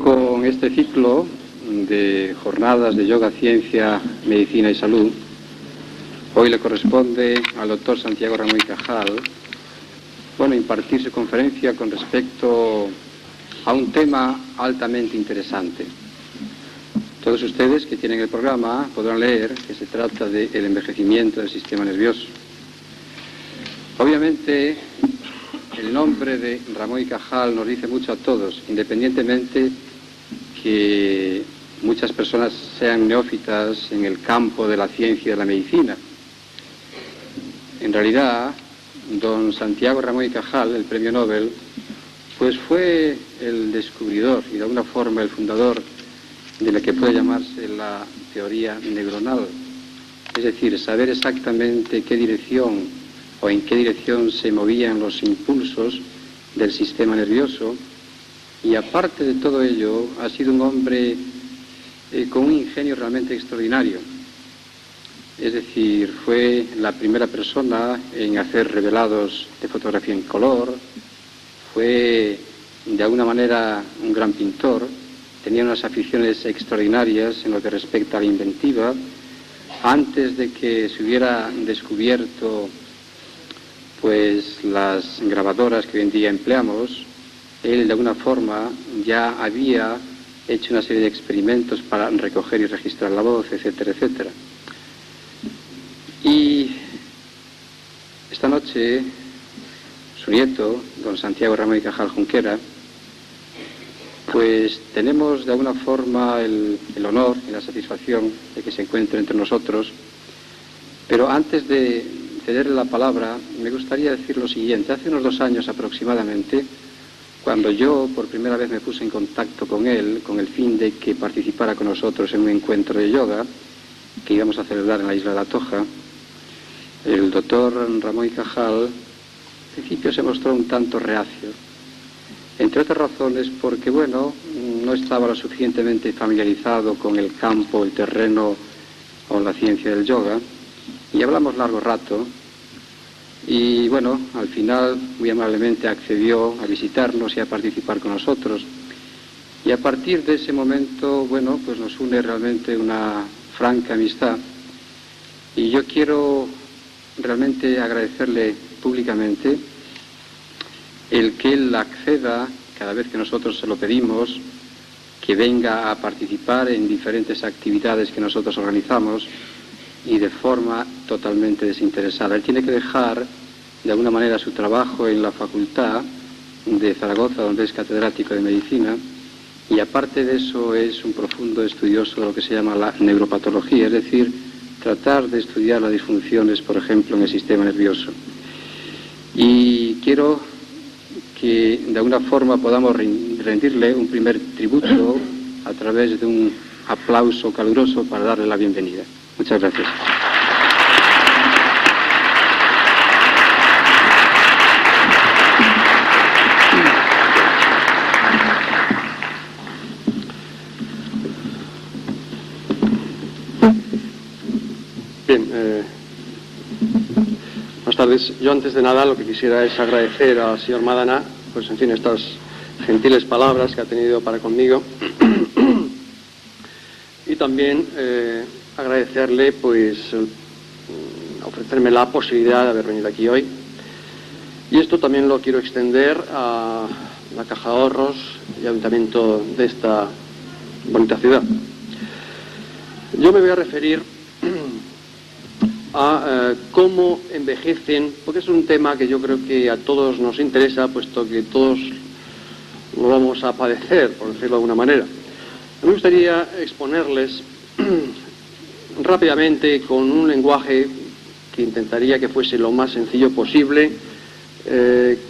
con este ciclo de jornadas de yoga, ciencia, medicina y salud, hoy le corresponde al doctor Santiago Ramón y Cajal, impartir su conferencia con respecto a un tema altamente interesante. Todos ustedes que tienen el programa podrán leer que se trata del envejecimiento del sistema nervioso. Obviamente, el nombre de Ramón y Cajal nos dice mucho a todos, independientemente que muchas personas sean neófitas en el campo de la ciencia y de la medicina. En realidad, don Santiago Ramón y Cajal, el premio Nobel, pues fue el descubridor y de alguna forma el fundador de lo que puede llamarse la teoría neuronal. Es decir, saber exactamente qué dirección o en qué dirección se movían los impulsos del sistema nervioso, y aparte de todo ello ha sido un hombre con un ingenio realmente extraordinario. Es decir, fue la primera persona en hacer revelados de fotografía en color, fue de alguna manera un gran pintor, tenía unas aficiones extraordinarias en lo que respecta a la inventiva. Antes de que se hubiera descubierto pues las grabadoras que hoy en día empleamos, él de alguna forma ya había hecho una serie de experimentos para recoger y registrar la voz, etcétera, etcétera. Y esta noche su nieto, don Santiago Ramón y Cajal Junquera, pues tenemos de alguna forma el honor y la satisfacción de que se encuentre entre nosotros. Pero antes de cederle la palabra, me gustaría decir lo siguiente. Hace unos 2 años aproximadamente, cuando yo por primera vez me puse en contacto con él, con el fin de que participara con nosotros en un encuentro de yoga que íbamos a celebrar en la isla de La Toja, el doctor Ramón y Cajal al principio se mostró un tanto reacio, entre otras razones porque, no estaba lo suficientemente familiarizado con el campo, el terreno o la ciencia del yoga, y hablamos largo rato, y al final muy amablemente accedió a visitarnos y a participar con nosotros. Y a partir de ese momento, pues nos une realmente una franca amistad, y yo quiero realmente agradecerle públicamente el que él acceda cada vez que nosotros se lo pedimos, que venga a participar en diferentes actividades que nosotros organizamos y de forma totalmente desinteresada. Él tiene que dejar de alguna manera su trabajo en la Facultad de Zaragoza, donde es catedrático de medicina, y aparte de eso es un profundo estudioso de lo que se llama la neuropatología, es decir, tratar de estudiar las disfunciones, por ejemplo, en el sistema nervioso. Y quiero que de alguna forma podamos rendirle un primer tributo a través de un aplauso caluroso para darle la bienvenida. Muchas gracias. Bien, buenas tardes. Yo antes de nada lo que quisiera es agradecer al señor Madana, pues en fin, estas gentiles palabras que ha tenido para conmigo, y también agradecerle pues ofrecerme la posibilidad de haber venido aquí hoy. Y esto también lo quiero extender a la Caja de Ahorros y Ayuntamiento de esta bonita ciudad. Yo me voy a referir a cómo envejecen, porque es un tema que yo creo que a todos nos interesa, puesto que todos lo vamos a padecer, por decirlo de alguna manera. Me gustaría exponerles rápidamente, con un lenguaje que intentaría que fuese lo más sencillo posible,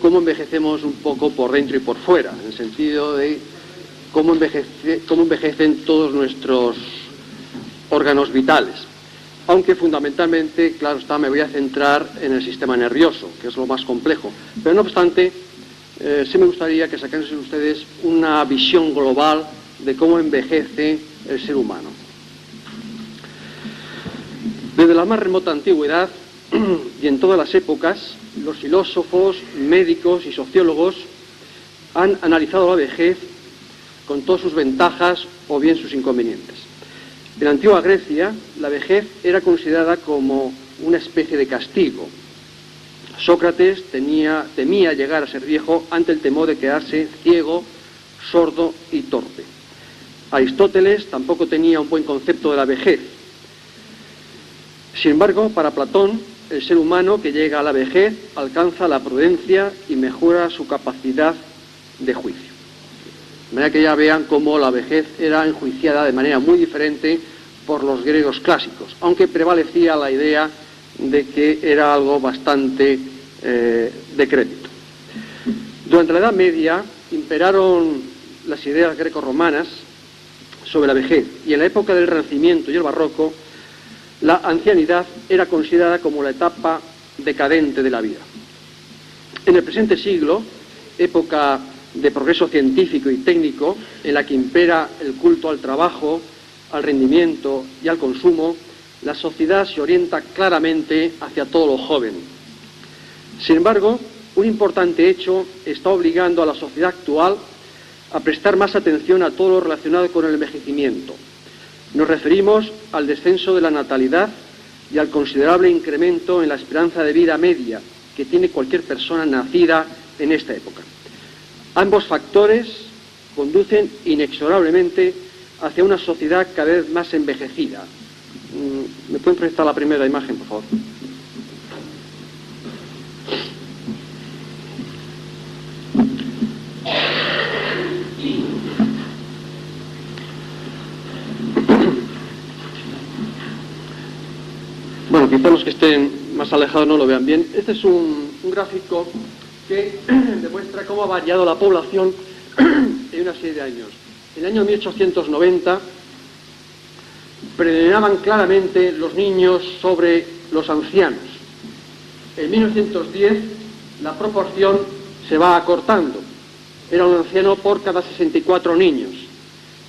cómo envejecemos un poco por dentro y por fuera, en el sentido de cómo envejecen todos nuestros órganos vitales. Aunque fundamentalmente, claro está, me voy a centrar en el sistema nervioso, que es lo más complejo. Pero no obstante, sí me gustaría que sacasen ustedes una visión global de cómo envejece el ser humano. Desde la más remota antigüedad y en todas las épocas, los filósofos, médicos y sociólogos han analizado la vejez con todas sus ventajas o bien sus inconvenientes. En la antigua Grecia, la vejez era considerada como una especie de castigo. Sócrates temía llegar a ser viejo ante el temor de quedarse ciego, sordo y torpe. Aristóteles tampoco tenía un buen concepto de la vejez. Sin embargo, para Platón, el ser humano que llega a la vejez alcanza la prudencia y mejora su capacidad de juicio. De manera que ya vean cómo la vejez era enjuiciada de manera muy diferente por los griegos clásicos, aunque prevalecía la idea de que era algo bastante decrépito. Durante la Edad Media imperaron las ideas grecorromanas sobre la vejez, y en la época del Renacimiento y el Barroco, la ancianidad era considerada como la etapa decadente de la vida. En el presente siglo, época de progreso científico y técnico, en la que impera el culto al trabajo, al rendimiento y al consumo, la sociedad se orienta claramente hacia todo lo joven. Sin embargo, un importante hecho está obligando a la sociedad actual a prestar más atención a todo lo relacionado con el envejecimiento. Nos referimos al descenso de la natalidad y al considerable incremento en la esperanza de vida media que tiene cualquier persona nacida en esta época. Ambos factores conducen inexorablemente hacia una sociedad cada vez más envejecida. ¿Me pueden proyectar la primera imagen, por favor? Bueno, quizá los que estén más alejados no lo vean bien. Este es un gráfico que demuestra cómo ha variado la población en una serie de años. En el año 1890 predominaban claramente los niños sobre los ancianos. En 1910 la proporción se va acortando. Era un anciano por cada 64 niños.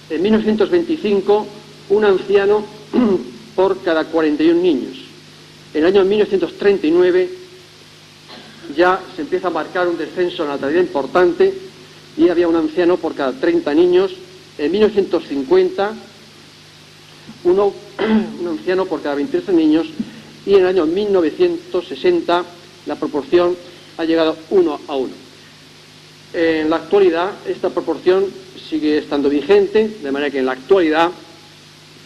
En 1925 un anciano por cada 41 niños. En el año 1939 ya se empieza a marcar un descenso de natalidad importante y había un anciano por cada 30 niños. En 1950 un anciano por cada 23 niños, y en el año 1960 la proporción ha llegado 1 a 1. En la actualidad esta proporción sigue estando vigente, de manera que en la actualidad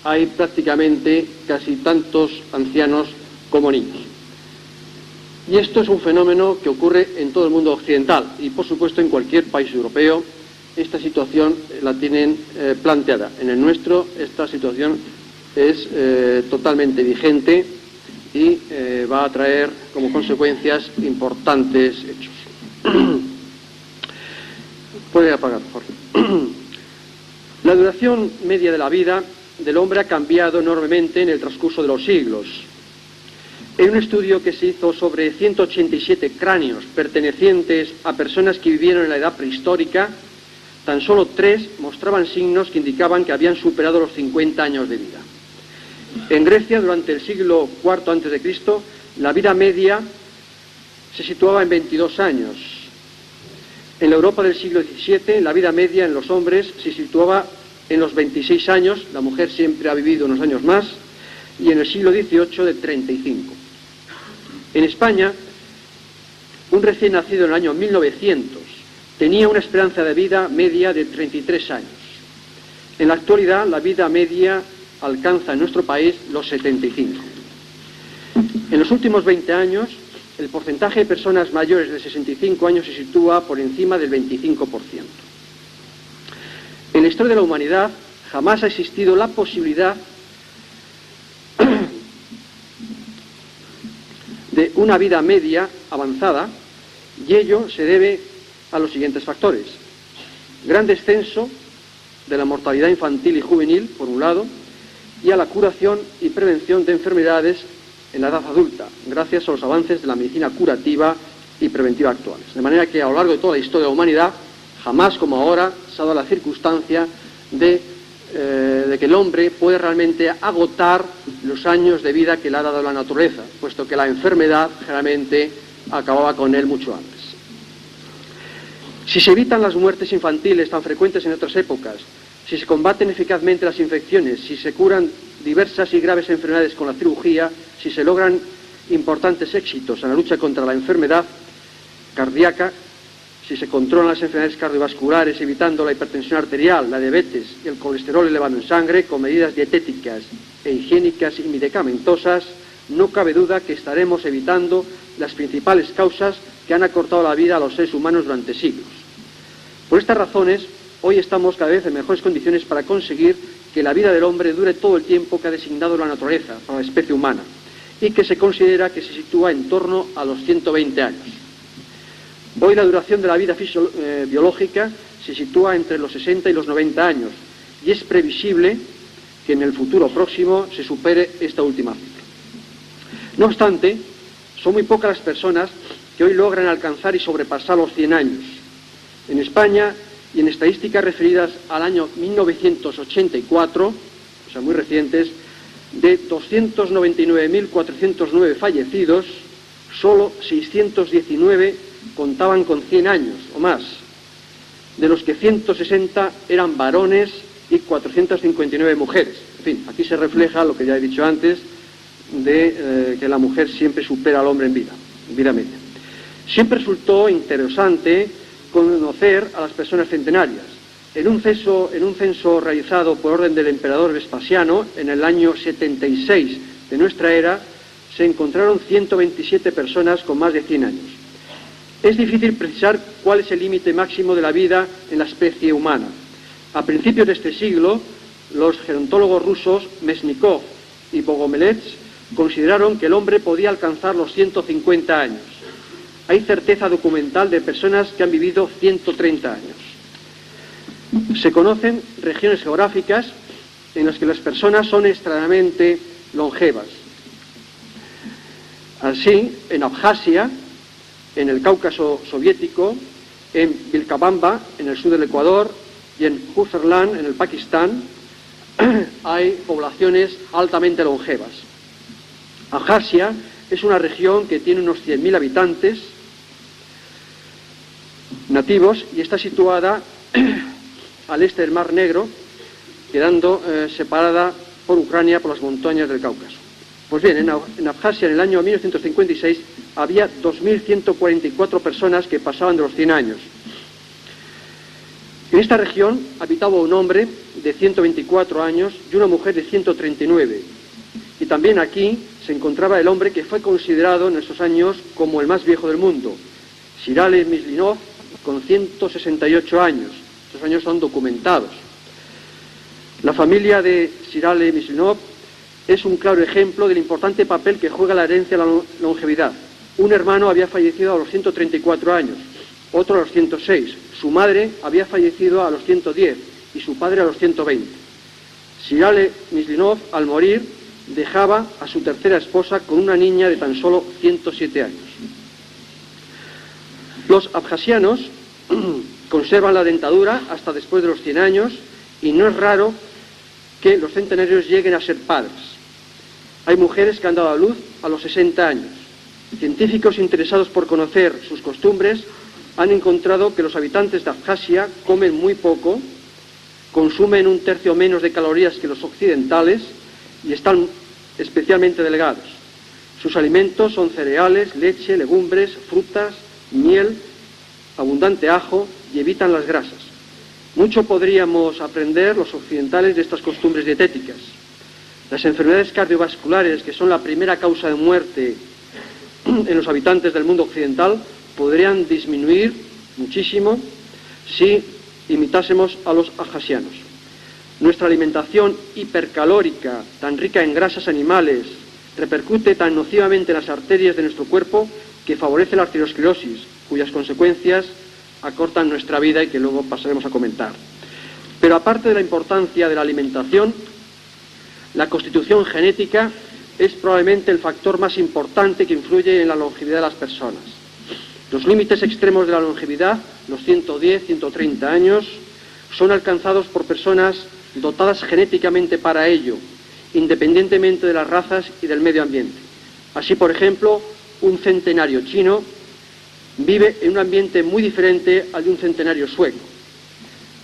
hay prácticamente casi tantos ancianos como niños. Y esto es un fenómeno que ocurre en todo el mundo occidental y, por supuesto, en cualquier país europeo. Esta situación la tienen planteada. En el nuestro esta situación es totalmente vigente y va a traer como consecuencias importantes hechos. Puede apagar, por favor. La duración media de la vida del hombre ha cambiado enormemente en el transcurso de los siglos. En un estudio que se hizo sobre 187 cráneos pertenecientes a personas que vivieron en la edad prehistórica, tan solo 3 mostraban signos que indicaban que habían superado los 50 años de vida. En Grecia, durante el siglo IV a.C., la vida media se situaba en 22 años. En la Europa del siglo XVII, la vida media en los hombres se situaba en los 26 años, la mujer siempre ha vivido unos años más, y en el siglo XVIII de 35. En España, un recién nacido en el año 1900 tenía una esperanza de vida media de 33 años. En la actualidad, la vida media alcanza en nuestro país los 75. En los últimos 20 años, el porcentaje de personas mayores de 65 años se sitúa por encima del 25%. En la historia de la humanidad jamás ha existido la posibilidad de una vida media avanzada, y ello se debe a los siguientes factores: gran descenso de la mortalidad infantil y juvenil, por un lado, y a la curación y prevención de enfermedades en la edad adulta, gracias a los avances de la medicina curativa y preventiva actuales. De manera que a lo largo de toda la historia de la humanidad, jamás como ahora se ha dado la circunstancia de que el hombre puede realmente agotar los años de vida que le ha dado la naturaleza, puesto que la enfermedad generalmente acababa con él mucho antes. Si se evitan las muertes infantiles tan frecuentes en otras épocas, si se combaten eficazmente las infecciones, si se curan diversas y graves enfermedades con la cirugía, si se logran importantes éxitos en la lucha contra la enfermedad cardíaca, si se controlan las enfermedades cardiovasculares evitando la hipertensión arterial, la diabetes y el colesterol elevado en sangre con medidas dietéticas e higiénicas y medicamentosas, no cabe duda que estaremos evitando las principales causas que han acortado la vida a los seres humanos durante siglos. Por estas razones, hoy estamos cada vez en mejores condiciones para conseguir que la vida del hombre dure todo el tiempo que ha designado la naturaleza para la especie humana y que se considera que se sitúa en torno a los 120 años. Hoy la duración de la vida biológica se sitúa entre los 60 y los 90 años y es previsible que en el futuro próximo se supere esta última cifra. No obstante, son muy pocas las personas que hoy logran alcanzar y sobrepasar los 100 años. En España, y en estadísticas referidas al año 1984, o sea, muy recientes, de 299.409 fallecidos, solo 619 contaban con 100 años o más, de los que 160 eran varones y 459 mujeres. En fin, aquí se refleja lo que ya he dicho antes, de que la mujer siempre supera al hombre en vida media. Siempre resultó interesante conocer a las personas centenarias. En un censo realizado por orden del emperador Vespasiano, en el año 76 de nuestra era, se encontraron 127 personas con más de 100 años. Es difícil precisar cuál es el límite máximo de la vida en la especie humana. A principios de este siglo, los gerontólogos rusos Mesnikov y Bogomolets consideraron que el hombre podía alcanzar los 150 años. Hay certeza documental de personas que han vivido 130 años. Se conocen regiones geográficas en las que las personas son extremadamente longevas. Así, en Abjasia, en el Cáucaso soviético, en Vilcabamba, en el sur del Ecuador, y en Huzerland, en el Pakistán, hay poblaciones altamente longevas. Abjasia es una región que tiene unos 100.000 habitantes nativos y está situada al este del Mar Negro, quedando separada por Ucrania por las montañas del Cáucaso. Pues bien, en Abjasia en el año 1956 había 2.144 personas que pasaban de los 100 años. En esta región habitaba un hombre de 124 años y una mujer de 139. Y también aquí se encontraba el hombre que fue considerado en esos años como el más viejo del mundo, Shirale Mislinov, con 168 años. Estos años son documentados. La familia de Shirale Mislinov es un claro ejemplo del importante papel que juega la herencia de la longevidad. Un hermano había fallecido a los 134 años, otro a los 106. Su madre había fallecido a los 110 y su padre a los 120. Shirale Mislinov, al morir, dejaba a su tercera esposa con una niña de tan solo 107 años. Los abjasianos conservan la dentadura hasta después de los 100 años y no es raro que los centenarios lleguen a ser padres. Hay mujeres que han dado a luz a los 60 años. Científicos interesados por conocer sus costumbres han encontrado que los habitantes de Abjasia comen muy poco, consumen un tercio menos de calorías que los occidentales y están especialmente delgados. Sus alimentos son cereales, leche, legumbres, frutas, miel, abundante ajo y evitan las grasas. Mucho podríamos aprender los occidentales de estas costumbres dietéticas. Las enfermedades cardiovasculares, que son la primera causa de muerte en los habitantes del mundo occidental, podrían disminuir muchísimo si imitásemos a los abjasianos. Nuestra alimentación hipercalórica, tan rica en grasas animales, repercute tan nocivamente en las arterias de nuestro cuerpo que favorece la arteriosclerosis, cuyas consecuencias acortan nuestra vida y que luego pasaremos a comentar. Pero aparte de la importancia de la alimentación, la constitución genética es probablemente el factor más importante que influye en la longevidad de las personas. Los límites extremos de la longevidad, los 110, 130 años, son alcanzados por personas dotadas genéticamente para ello, independientemente de las razas y del medio ambiente. Así, por ejemplo, un centenario chino vive en un ambiente muy diferente al de un centenario sueco.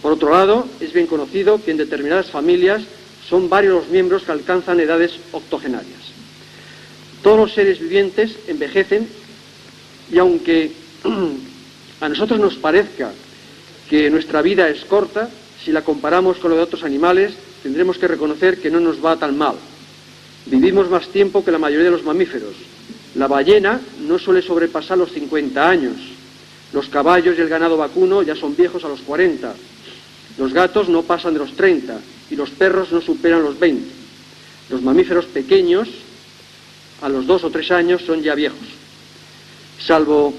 Por otro lado, es bien conocido que en determinadas familias son varios los miembros que alcanzan edades octogenarias. Todos los seres vivientes envejecen y aunque a nosotros nos parezca que nuestra vida es corta, si la comparamos con la de otros animales, tendremos que reconocer que no nos va tan mal. Vivimos más tiempo que la mayoría de los mamíferos. La ballena no suele sobrepasar los 50 años. Los caballos y el ganado vacuno ya son viejos a los 40. Los gatos no pasan de los 30 y los perros no superan los 20. Los mamíferos pequeños, a los 2 o 3 años, son ya viejos. Salvo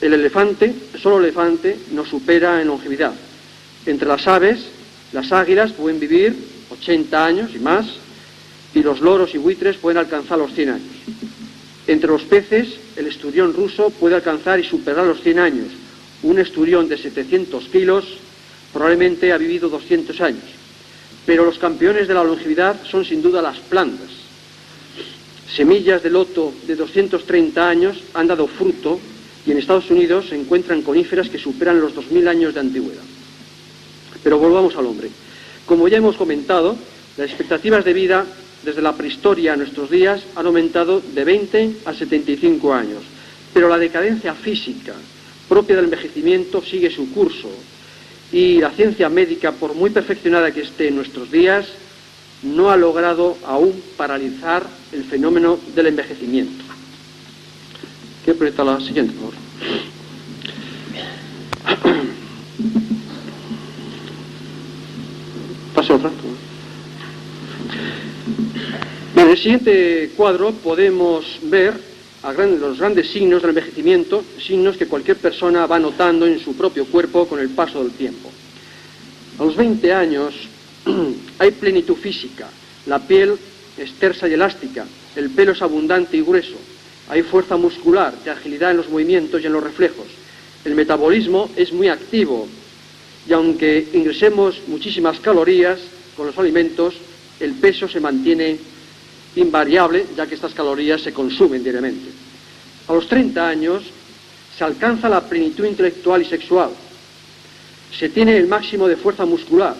el elefante, solo el elefante nos supera en longevidad. Entre las aves, las águilas pueden vivir 80 años y más, y los loros y buitres pueden alcanzar los 100 años. Entre los peces, el esturión ruso puede alcanzar y superar los 100 años. Un esturión de 700 kilos probablemente ha vivido 200 años. Pero los campeones de la longevidad son sin duda las plantas. Semillas de loto de 230 años han dado fruto y en Estados Unidos se encuentran coníferas que superan los 2000 años de antigüedad. Pero volvamos al hombre. Como ya hemos comentado, las expectativas de vida desde la prehistoria a nuestros días han aumentado de 20 a 75 años, pero la decadencia física propia del envejecimiento sigue su curso y la ciencia médica, por muy perfeccionada que esté en nuestros días, no ha logrado aún paralizar el fenómeno del envejecimiento. ¿Qué proyecta la siguiente, por favor? Pase otra. En el siguiente cuadro podemos ver los grandes signos del envejecimiento, signos que cualquier persona va notando en su propio cuerpo con el paso del tiempo. A los 20 años hay plenitud física, la piel es tersa y elástica, el pelo es abundante y grueso, hay fuerza muscular y agilidad en los movimientos y en los reflejos. El metabolismo es muy activo y aunque ingresemos muchísimas calorías con los alimentos, el peso se mantiene invariable, ya que estas calorías se consumen diariamente. A los 30 años se alcanza la plenitud intelectual y sexual. Se tiene el máximo de fuerza muscular.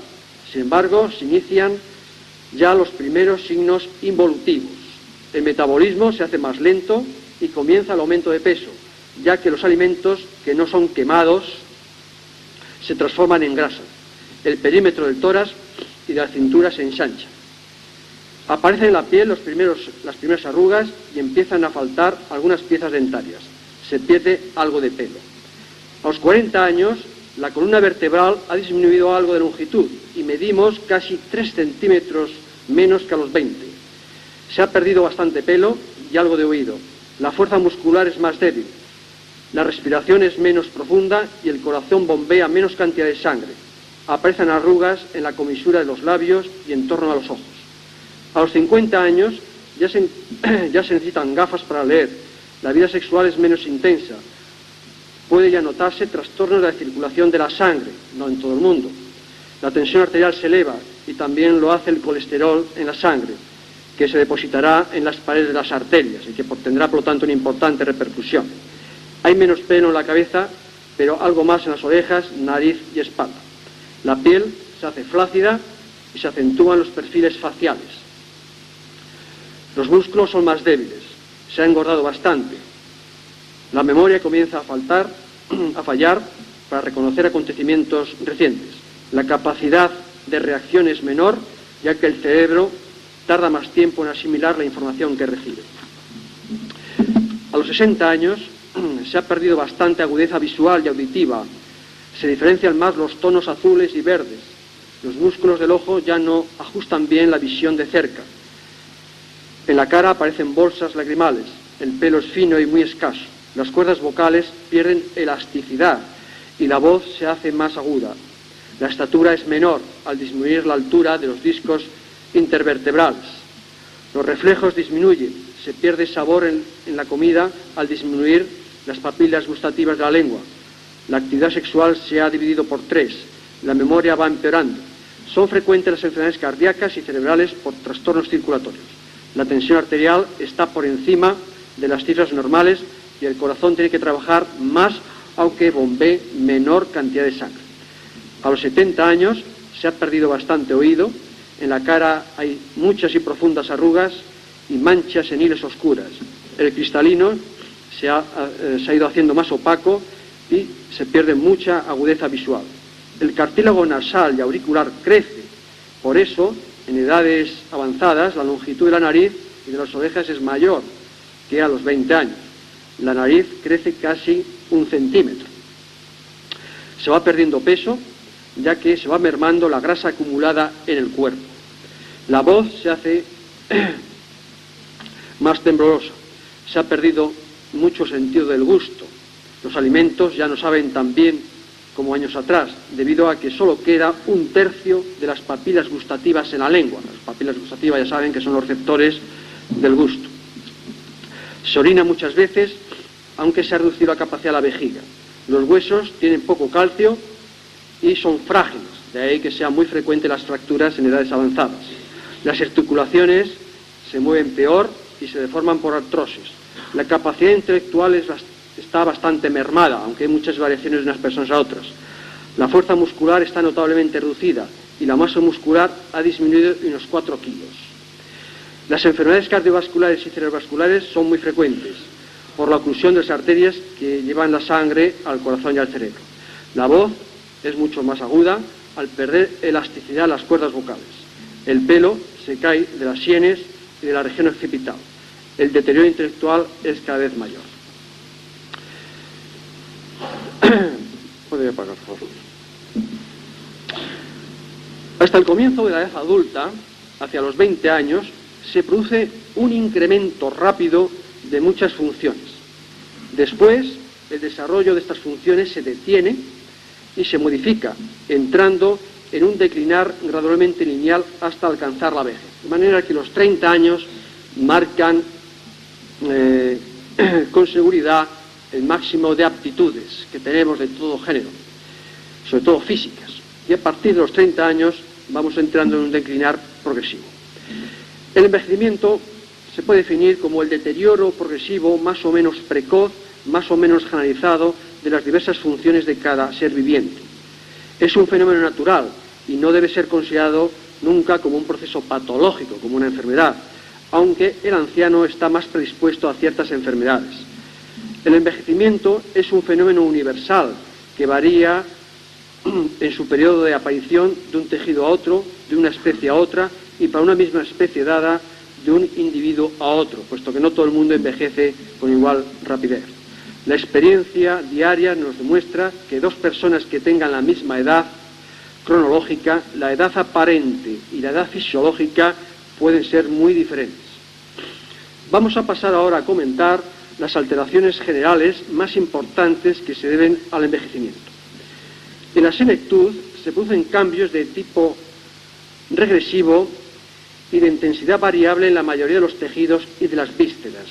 Sin embargo, se inician ya los primeros signos involutivos. El metabolismo se hace más lento y comienza el aumento de peso, ya que los alimentos que no son quemados se transforman en grasa. El perímetro del tórax y de la cintura se ensancha. Aparecen en la piel las primeras arrugas y empiezan a faltar algunas piezas dentarias. Se pierde algo de pelo. A los 40 años, la columna vertebral ha disminuido algo de longitud y medimos casi 3 centímetros menos que a los 20. Se ha perdido bastante pelo y algo de oído. La fuerza muscular es más débil. La respiración es menos profunda y el corazón bombea menos cantidad de sangre. Aparecen arrugas en la comisura de los labios y en torno a los ojos. A los 50 años ya se necesitan gafas para leer. La vida sexual es menos intensa. Puede ya notarse trastornos de la circulación de la sangre, no en todo el mundo. La tensión arterial se eleva y también lo hace el colesterol en la sangre, que se depositará en las paredes de las arterias y que tendrá, por lo tanto, una importante repercusión. Hay menos pelo en la cabeza, pero algo más en las orejas, nariz y espalda. La piel se hace flácida y se acentúan los perfiles faciales. Los músculos son más débiles, se ha engordado bastante. La memoria comienza a fallar para reconocer acontecimientos recientes. La capacidad de reacción es menor, ya que el cerebro tarda más tiempo en asimilar la información que recibe. A los 60 años se ha perdido bastante agudeza visual y auditiva. Se diferencian más los tonos azules y verdes. Los músculos del ojo ya no ajustan bien la visión de cerca. En la cara aparecen bolsas lagrimales, el pelo es fino y muy escaso, las cuerdas vocales pierden elasticidad y la voz se hace más aguda. La estatura es menor al disminuir la altura de los discos intervertebrales. Los reflejos disminuyen, se pierde sabor en la comida al disminuir las papilas gustativas de la lengua. La actividad sexual se ha dividido por 3, la memoria va empeorando. Son frecuentes las enfermedades cardíacas y cerebrales por trastornos circulatorios. La tensión arterial está por encima de las cifras normales y el corazón tiene que trabajar más, aunque bombee menor cantidad de sangre. A los 70 años se ha perdido bastante oído, en la cara hay muchas y profundas arrugas y manchas seniles oscuras. El cristalino se ha ido haciendo más opaco y se pierde mucha agudeza visual. El cartílago nasal y auricular crece, por eso, en edades avanzadas, la longitud de la nariz y de las orejas es mayor que a los 20 años. La nariz crece casi 1 centímetro. Se va perdiendo peso, ya que se va mermando la grasa acumulada en el cuerpo. La voz se hace más temblorosa. Se ha perdido mucho sentido del gusto. Los alimentos ya no saben tan bien como años atrás, debido a que solo queda 1/3 de las papilas gustativas en la lengua. Las papilas gustativas ya saben que son los receptores del gusto. Se orina muchas veces, aunque se ha reducido la capacidad de la vejiga. Los huesos tienen poco calcio y son frágiles, de ahí que sean muy frecuentes las fracturas en edades avanzadas. Las articulaciones se mueven peor y se deforman por artrosis. La capacidad intelectual está bastante mermada, aunque hay muchas variaciones de unas personas a otras. La fuerza muscular está notablemente reducida y la masa muscular ha disminuido unos 4 kilos. Las enfermedades cardiovasculares y cerebrovasculares son muy frecuentes por la oclusión de las arterias que llevan la sangre al corazón y al cerebro. La voz es mucho más aguda al perder elasticidad en las cuerdas vocales. El pelo se cae de las sienes y de la región occipital. El deterioro intelectual es cada vez mayor. Podría apagar, por favor. Hasta el comienzo de la edad adulta, hacia los 20 años, se produce un incremento rápido de muchas funciones. Después, el desarrollo de estas funciones se detiene y se modifica, entrando en un declinar gradualmente lineal hasta alcanzar la vejez. De manera que los 30 años marcan con seguridad el máximo de aptitudes que tenemos de todo género, sobre todo físicas. Y a partir de los 30 años vamos entrando en un declinar progresivo. El envejecimiento se puede definir como el deterioro progresivo más o menos precoz, más o menos generalizado de las diversas funciones de cada ser viviente. Es un fenómeno natural y no debe ser considerado nunca como un proceso patológico, como una enfermedad, aunque el anciano está más predispuesto a ciertas enfermedades. El envejecimiento es un fenómeno universal que varía en su periodo de aparición de un tejido a otro, de una especie a otra, y para una misma especie dada de un individuo a otro, puesto que no todo el mundo envejece con igual rapidez. La experiencia diaria nos demuestra que 2 personas que tengan la misma edad cronológica, la edad aparente y la edad fisiológica pueden ser muy diferentes. Vamos a pasar ahora a comentar las alteraciones generales más importantes que se deben al envejecimiento. En la senectud se producen cambios de tipo regresivo y de intensidad variable en la mayoría de los tejidos y de las vísceras.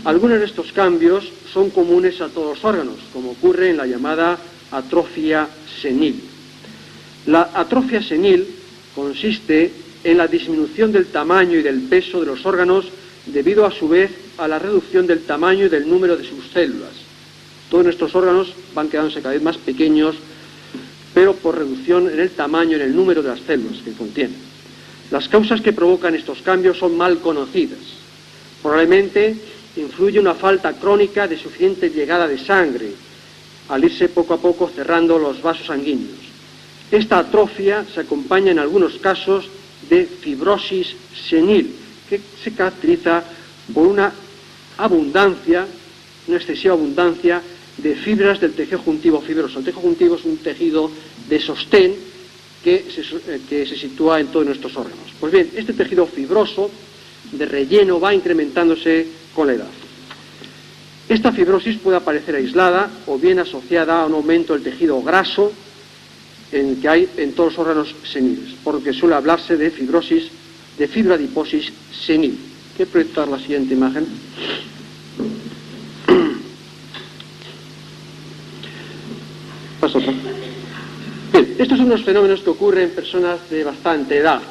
Algunos de estos cambios son comunes a todos los órganos, como ocurre en la llamada atrofia senil. La atrofia senil consiste en la disminución del tamaño y del peso de los órganos debido a su vez a la reducción del tamaño y del número de sus células. Todos nuestros órganos van quedándose cada vez más pequeños, pero por reducción en el tamaño y en el número de las células que contienen. Las causas que provocan estos cambios son mal conocidas. Probablemente influye una falta crónica de suficiente llegada de sangre, al irse poco a poco cerrando los vasos sanguíneos. Esta atrofia se acompaña en algunos casos de fibrosis senil, que se caracteriza por una excesiva abundancia de fibras del tejido juntivo fibroso. El tejido juntivo es un tejido de sostén que se sitúa en todos nuestros órganos. Pues bien, este tejido fibroso de relleno va incrementándose con la edad. Esta fibrosis puede aparecer aislada o bien asociada a un aumento del tejido graso que hay en todos los órganos seniles, porque suele hablarse de fibrosis, de fibradiposis senil. ¿Quiero proyectar la siguiente imagen? Paso otra. Bien, estos son unos fenómenos que ocurren en personas de bastante edad,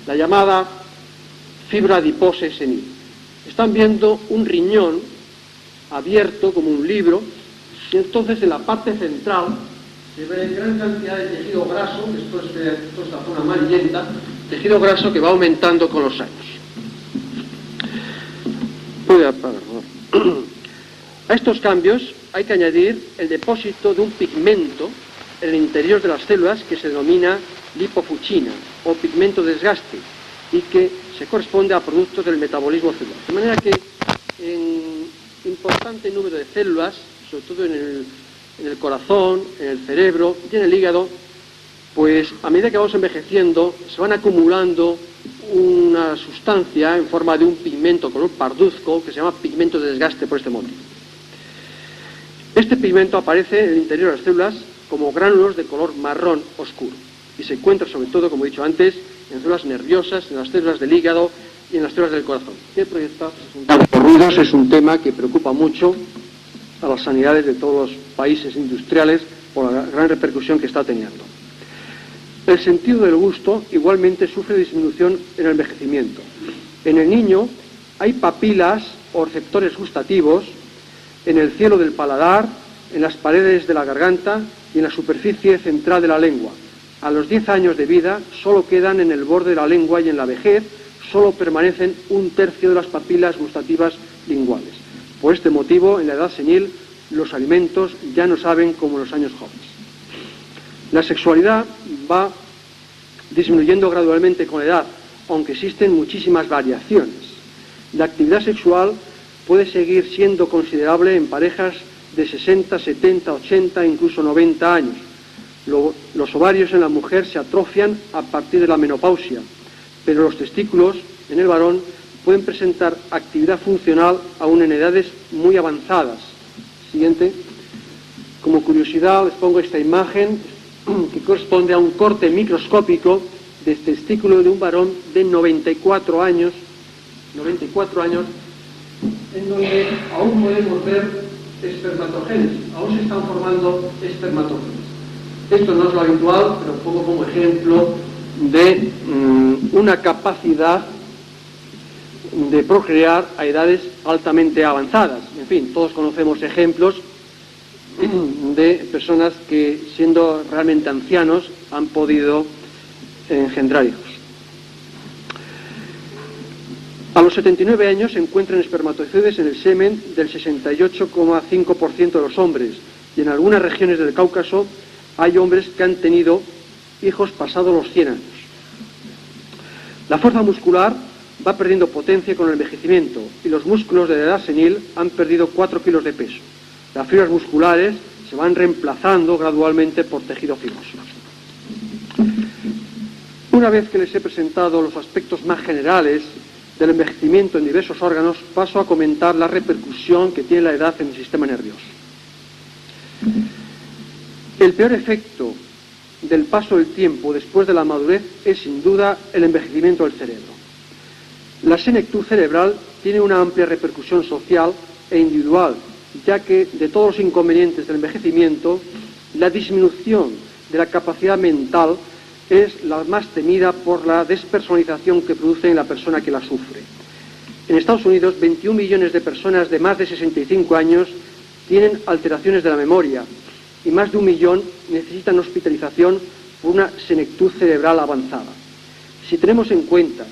la llamada fibra adiposa senil. Están viendo un riñón abierto como un libro, y entonces en la parte central se ve gran cantidad de tejido graso, esto es la zona amarillenta, tejido graso que va aumentando con los años. Voy a apagar, ¿no? A estos cambios hay que añadir el depósito de un pigmento en el interior de las células que se denomina lipofucina o pigmento de desgaste y que se corresponde a productos del metabolismo celular. De manera que en importante número de células, sobre todo en el corazón, en el cerebro y en el hígado, pues a medida que vamos envejeciendo se van acumulando una sustancia en forma de un pigmento color parduzco que se llama pigmento de desgaste por este motivo. Este pigmento aparece en el interior de las células como gránulos de color marrón oscuro y se encuentra sobre todo, como he dicho antes, en células nerviosas, en las células del hígado y en las células del corazón. El proyecto de ruidos es un tema que preocupa mucho a las sanidades de todos los países industriales por la gran repercusión que está teniendo. El sentido del gusto igualmente sufre disminución en el envejecimiento. En el niño hay papilas o receptores gustativos en el cielo del paladar, en las paredes de la garganta y en la superficie central de la lengua. A los 10 años de vida solo quedan en el borde de la lengua y en la vejez solo permanecen 1/3 de las papilas gustativas linguales. Por este motivo, en la edad senil, los alimentos ya no saben como en los años jóvenes. La sexualidad va disminuyendo gradualmente con la edad, aunque existen muchísimas variaciones. La actividad sexual puede seguir siendo considerable en parejas de 60, 70, 80, incluso 90 años. Los ovarios en la mujer se atrofian a partir de la menopausia, pero los testículos en el varón pueden presentar actividad funcional aún en edades muy avanzadas. Siguiente. Como curiosidad les pongo esta imagen que corresponde a un corte microscópico del testículo de un varón de 94 años, en donde aún podemos ver espermatogénesis, aún se están formando espermatogénesis. Esto no es lo habitual, pero pongo como ejemplo de una capacidad de procrear a edades altamente avanzadas. En fin, todos conocemos ejemplos de personas que, siendo realmente ancianos, han podido engendrar hijos. A los 79 años se encuentran espermatozoides en el semen del 68,5% de los hombres, y en algunas regiones del Cáucaso hay hombres que han tenido hijos pasados los 100 años. La fuerza muscular va perdiendo potencia con el envejecimiento y los músculos de la edad senil han perdido 4 kilos de peso. Las fibras musculares se van reemplazando gradualmente por tejido fibroso. Una vez que les he presentado los aspectos más generales del envejecimiento en diversos órganos, paso a comentar la repercusión que tiene la edad en el sistema nervioso. El peor efecto del paso del tiempo después de la madurez es sin duda el envejecimiento del cerebro. La senectud cerebral tiene una amplia repercusión social e individual, ya que de todos los inconvenientes del envejecimiento, la disminución de la capacidad mental es la más temida por la despersonalización que produce en la persona que la sufre. En Estados Unidos, 21 millones de personas de más de 65 años tienen alteraciones de la memoria y más de 1 millón necesitan hospitalización por una senectud cerebral avanzada. Si tenemos en cuenta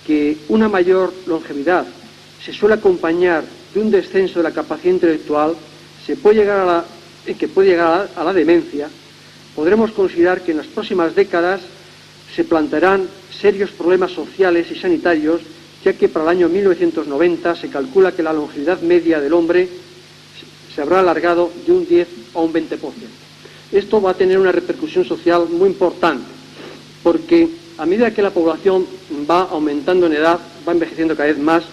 que una mayor longevidad se suele acompañar de un descenso de la capacidad intelectual, que puede llegar a la demencia, podremos considerar que en las próximas décadas se plantearán serios problemas sociales y sanitarios, ya que para el año 1990 se calcula que la longevidad media del hombre se habrá alargado de un 10 a un 20%. Esto va a tener una repercusión social muy importante, porque a medida que la población va aumentando en edad, va envejeciendo cada vez más,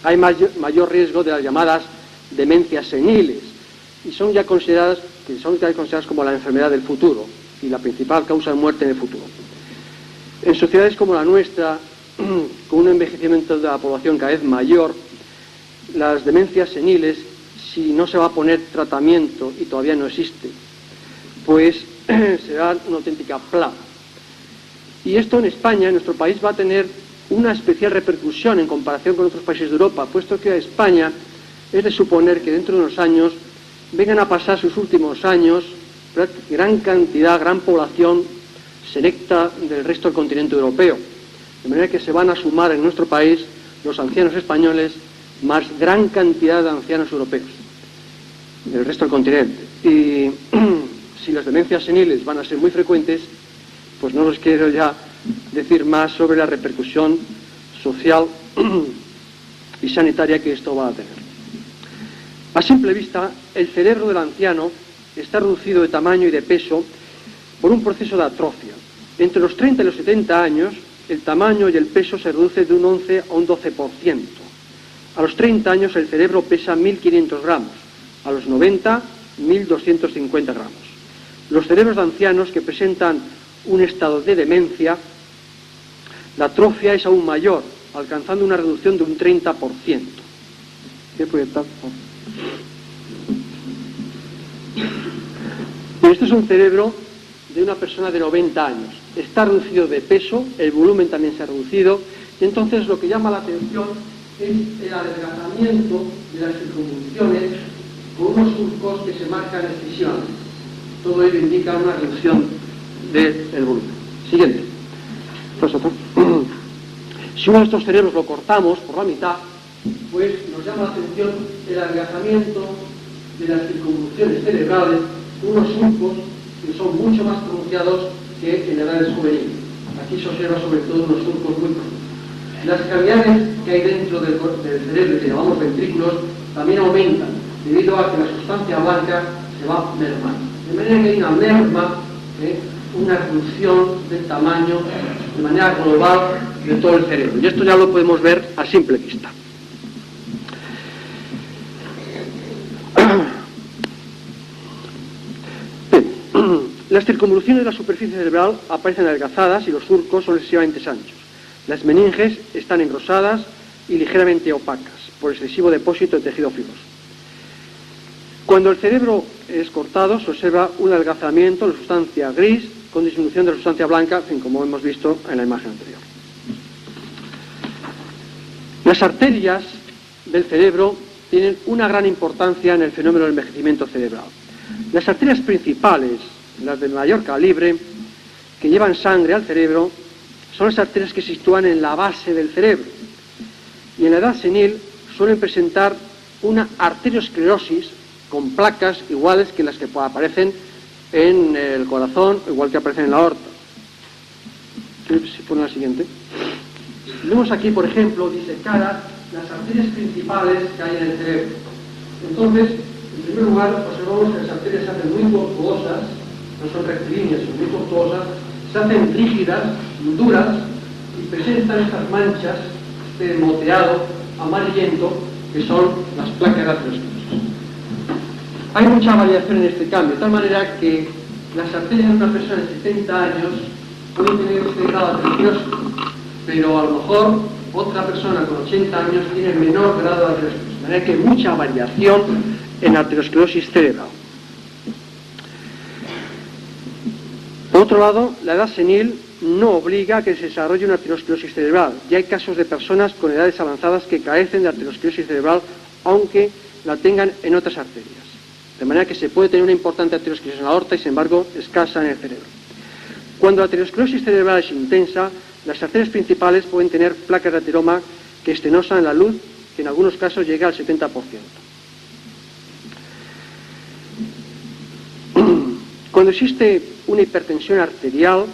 hay mayor riesgo de las llamadas demencias seniles, y son ya consideradas como la enfermedad del futuro y la principal causa de muerte en el futuro. En sociedades como la nuestra, con un envejecimiento de la población cada vez mayor, las demencias seniles, si no se va a poner tratamiento, y todavía no existe, pues será una auténtica plaga. Y esto en España, en nuestro país, va a tener una especial repercusión en comparación con otros países de Europa, puesto que a España es de suponer que dentro de unos años vengan a pasar sus últimos años gran cantidad, gran población selecta del resto del continente europeo. De manera que se van a sumar en nuestro país los ancianos españoles más gran cantidad de ancianos europeos del resto del continente. Y si las demencias seniles van a ser muy frecuentes, pues no les quiero ya decir más sobre la repercusión social y sanitaria que esto va a tener. A simple vista, el cerebro del anciano está reducido de tamaño y de peso por un proceso de atrofia. Entre los 30 y los 70 años, el tamaño y el peso se reduce de un 11 a un 12%. A los 30 años el cerebro pesa 1.500 gramos, a los 90, 1.250 gramos. Los cerebros de ancianos que presentan un estado de demencia, la atrofia es aún mayor, alcanzando una reducción de un 30%. ¿Qué proyectar? Este es un cerebro de una persona de 90 años. Está reducido de peso, el volumen también se ha reducido, y entonces lo que llama la atención es el adelgazamiento de las circunvoluciones con unos surcos que se marcan excisiones. Todo ello indica una reducción del volumen. Siguiente. Si uno de estos cerebros lo cortamos por la mitad, pues nos llama la atención el adelgazamiento de las circunvoluciones cerebrales con unos surcos que son mucho más pronunciados que en edades juveniles. Aquí se observa sobre todo unos surcos muy profundos. Las cavidades que hay dentro del cerebro, que llamamos ventrículos, también aumentan, debido a que la sustancia blanca se va mermando. De manera que hay una merma, una reducción del tamaño de manera global de todo el cerebro. Y esto ya lo podemos ver a simple vista. Las circunvoluciones de la superficie cerebral aparecen adelgazadas y los surcos son excesivamente anchos. Las meninges están engrosadas y ligeramente opacas por excesivo depósito de tejido fibroso. Cuando el cerebro es cortado, se observa un adelgazamiento de la sustancia gris con disminución de la sustancia blanca, como hemos visto en la imagen anterior. Las arterias del cerebro tienen una gran importancia en el fenómeno del envejecimiento cerebral. Las arterias principales, las de mayor calibre, que llevan sangre al cerebro, son las arterias que se sitúan en la base del cerebro. Y en la edad senil suelen presentar una arteriosclerosis con placas iguales que las que aparecen en el corazón, igual que aparecen en la aorta. Si pone la siguiente. Vemos aquí, por ejemplo, disecadas las arterias principales que hay en el cerebro. Entonces, en primer lugar, observamos que las arterias se hacen muy tortuosas, no son rectilíneas, son muy tortuosas, se hacen rígidas, duras, y presentan estas manchas, este moteado amarillento, que son las placas aterosclerosis. Hay mucha variación en este cambio, de tal manera que las arterias de una persona de 70 años pueden tener este grado de aterosclerosis, pero a lo mejor otra persona con 80 años tiene menor grado de aterosclerosis. De manera que hay mucha variación en aterosclerosis cerebral. Por otro lado, la edad senil no obliga a que se desarrolle una aterosclerosis cerebral. Ya hay casos de personas con edades avanzadas que carecen de aterosclerosis cerebral, aunque la tengan en otras arterias. De manera que se puede tener una importante aterosclerosis en la aorta y, sin embargo, escasa en el cerebro. Cuando la aterosclerosis cerebral es intensa, las arterias principales pueden tener placas de ateroma que estenosan la luz, que en algunos casos llega al 70%. Cuando existe una hipertensión arterial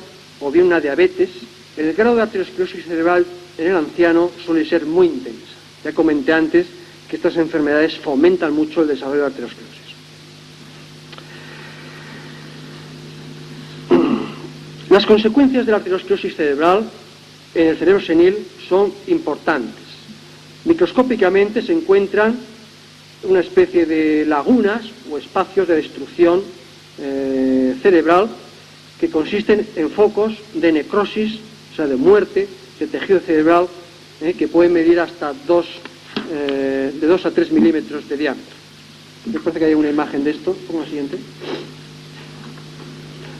o bien una diabetes, el grado de aterosclerosis cerebral en el anciano suele ser muy intensa. Ya comenté antes que estas enfermedades fomentan mucho el desarrollo de aterosclerosis. Las consecuencias de la aterosclerosis cerebral en el cerebro senil son importantes. Microscópicamente se encuentran una especie de lagunas o espacios de destrucción cerebral que consisten en focos de necrosis, o sea, de muerte de tejido cerebral que pueden medir hasta de 2 a 3 milímetros de diámetro. Me parece que hay una imagen de esto. Pongo la siguiente.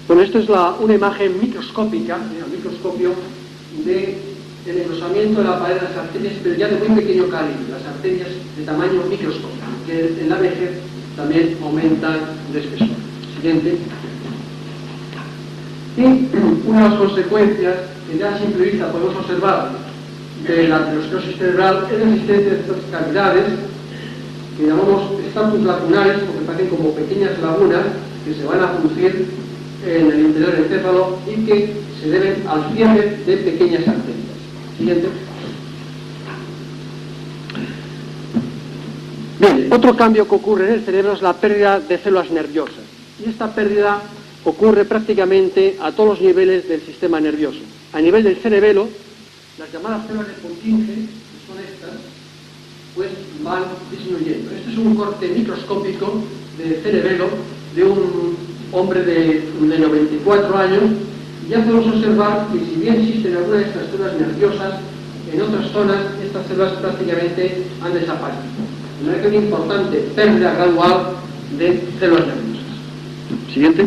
Bueno, esto es una imagen microscópica, el microscopio de el engrosamiento de la pared de las arterias, pero ya de muy pequeño calibre, las arterias de tamaño microscópico, que en la vejez también aumentan de espesor. Siguiente. Y una de las consecuencias que ya a simple vista podemos observar de la aterosclerosis cerebral es la existencia de estas cavidades que llamamos estatus lacunares, porque parecen como pequeñas lagunas que se van a producir en el interior del encéfalo y que se deben al cierre de pequeñas arterias. Siguiente. Bien, otro cambio que ocurre en el cerebro es la pérdida de células nerviosas. Y esta pérdida ocurre prácticamente a todos los niveles del sistema nervioso. A nivel del cerebelo, las llamadas células de Purkinje, que son estas, pues van disminuyendo. Este es un corte microscópico de cerebelo de un hombre de 94 años, y ya podemos observar que si bien existen algunas de estas células nerviosas, en otras zonas estas células prácticamente han desaparecido. De manera que hay una importante pérdida gradual de células nerviosas. Siguiente.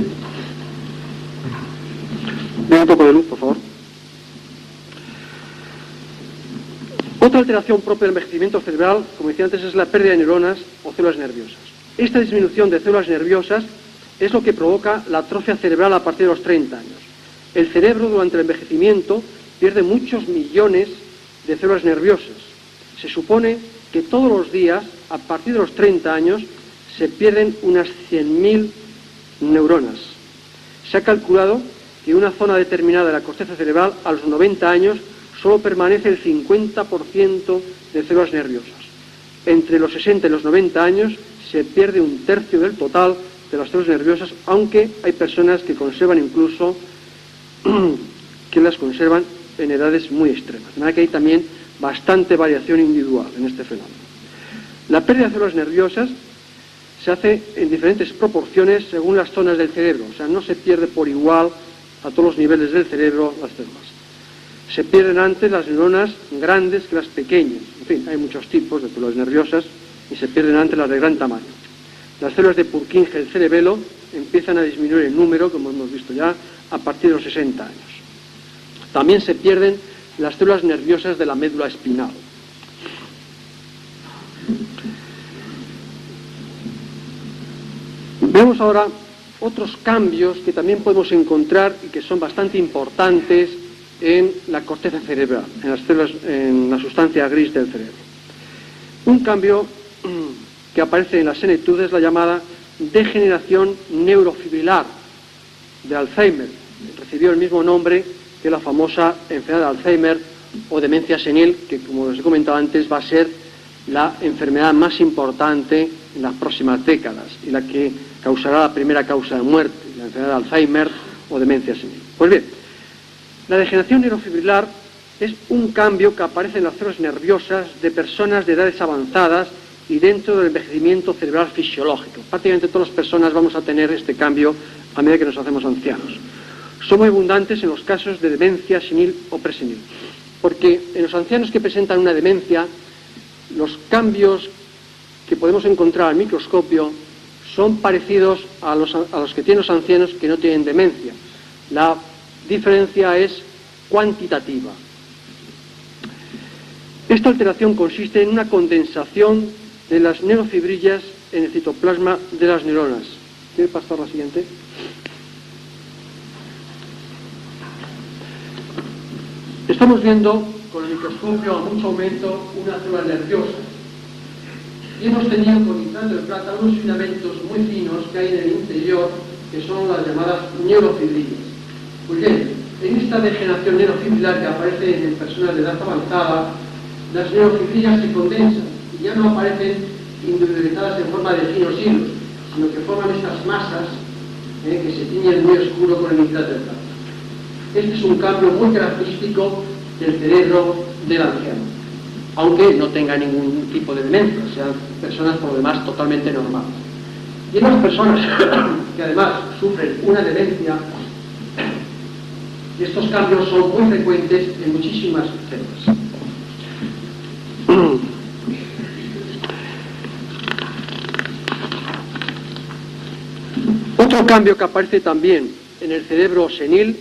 Ven un poco de luz, por favor. Otra alteración propia del envejecimiento cerebral, como decía antes, es la pérdida de neuronas o células nerviosas. Esta disminución de células nerviosas es lo que provoca la atrofia cerebral a partir de los 30 años. El cerebro durante el envejecimiento pierde muchos millones de células nerviosas. Se supone que todos los días, a partir de los 30 años, se pierden unas 100.000 neuronas. Se ha calculado que una zona determinada de la corteza cerebral a los 90 años solo permanece el 50% de células nerviosas. Entre los 60 y los 90 años se pierde un tercio del total de las células nerviosas, aunque hay personas que conservan incluso, que las conservan en edades muy extremas. De manera que hay también bastante variación individual en este fenómeno. La pérdida de células nerviosas se hace en diferentes proporciones según las zonas del cerebro, o sea, no se pierde por igual a todos los niveles del cerebro las células. Se pierden antes las neuronas grandes que las pequeñas. En fin, hay muchos tipos de células nerviosas y se pierden antes las de gran tamaño. Las células de Purkinje del cerebelo empiezan a disminuir en número, como hemos visto ya, a partir de los 60 años. También se pierden las células nerviosas de la médula espinal. Vemos ahora otros cambios que también podemos encontrar y que son bastante importantes en la corteza cerebral, en las células, en la sustancia gris del cerebro. Un cambio que aparece en la senectud es la llamada degeneración neurofibrilar de Alzheimer. Recibió el mismo nombre que la famosa enfermedad de Alzheimer o demencia senil, que, como les he comentado antes, va a ser la enfermedad más importante en las próximas décadas y la que causará la primera causa de muerte, la enfermedad de Alzheimer o demencia senil. Pues bien, la degeneración neurofibrilar es un cambio que aparece en las células nerviosas de personas de edades avanzadas y dentro del envejecimiento cerebral fisiológico. Prácticamente todas las personas vamos a tener este cambio a medida que nos hacemos ancianos. Son muy abundantes en los casos de demencia senil o presenil, porque en los ancianos que presentan una demencia, los cambios que podemos encontrar al microscopio son parecidos a los que tienen los ancianos que no tienen demencia. La diferencia es cuantitativa. Esta alteración consiste en una condensación de las neurofibrillas en el citoplasma de las neuronas. ¿Quiere pasar la siguiente? Estamos viendo con el microscopio a mucho aumento una célula nerviosa. Y hemos tenido con nitrato de plata unos filamentos muy finos que hay en el interior, que son las llamadas neurofibrillas. Pues bien, en esta degeneración neurofibrilar que aparece en personas de edad avanzada, las neurofibrillas se condensan y ya no aparecen individualizadas en forma de finos hilos, sino que forman estas masas que se tiñen muy oscuro con el nitrato de plata. Este es un cambio muy característico del cerebro del anciano, aunque no tenga ningún tipo de demencia, sean personas por lo demás totalmente normales. Y en las personas que además sufren una demencia, estos cambios son muy frecuentes en muchísimas células. Otro cambio que aparece también en el cerebro senil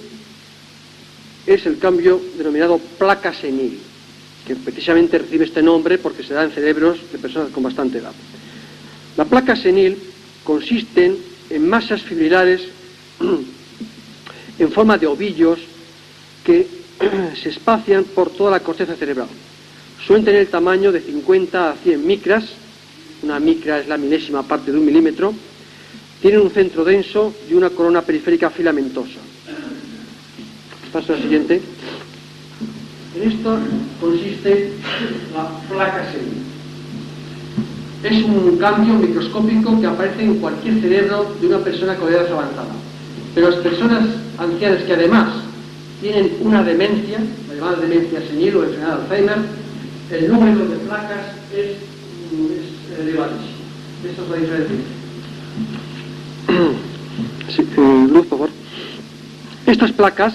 es el cambio denominado placa senil, que precisamente recibe este nombre porque se da en cerebros de personas con bastante edad. La placa senil consiste en masas fibrilares en forma de ovillos que se espacian por toda la corteza cerebral. Suelen tener el tamaño de 50 a 100 micras, una micra es la milésima parte de 1 milímetro, tienen un centro denso y una corona periférica filamentosa. Paso al siguiente. En esto consiste la placa senil. Es un cambio microscópico que aparece en cualquier cerebro de una persona con edad avanzada. Pero las personas ancianas que además tienen una demencia, la llamada demencia senil o enfermedad de Alzheimer, el número de placas es elevadísimo. Esta es la diferencia. Sí, luz, por favor. Estas placas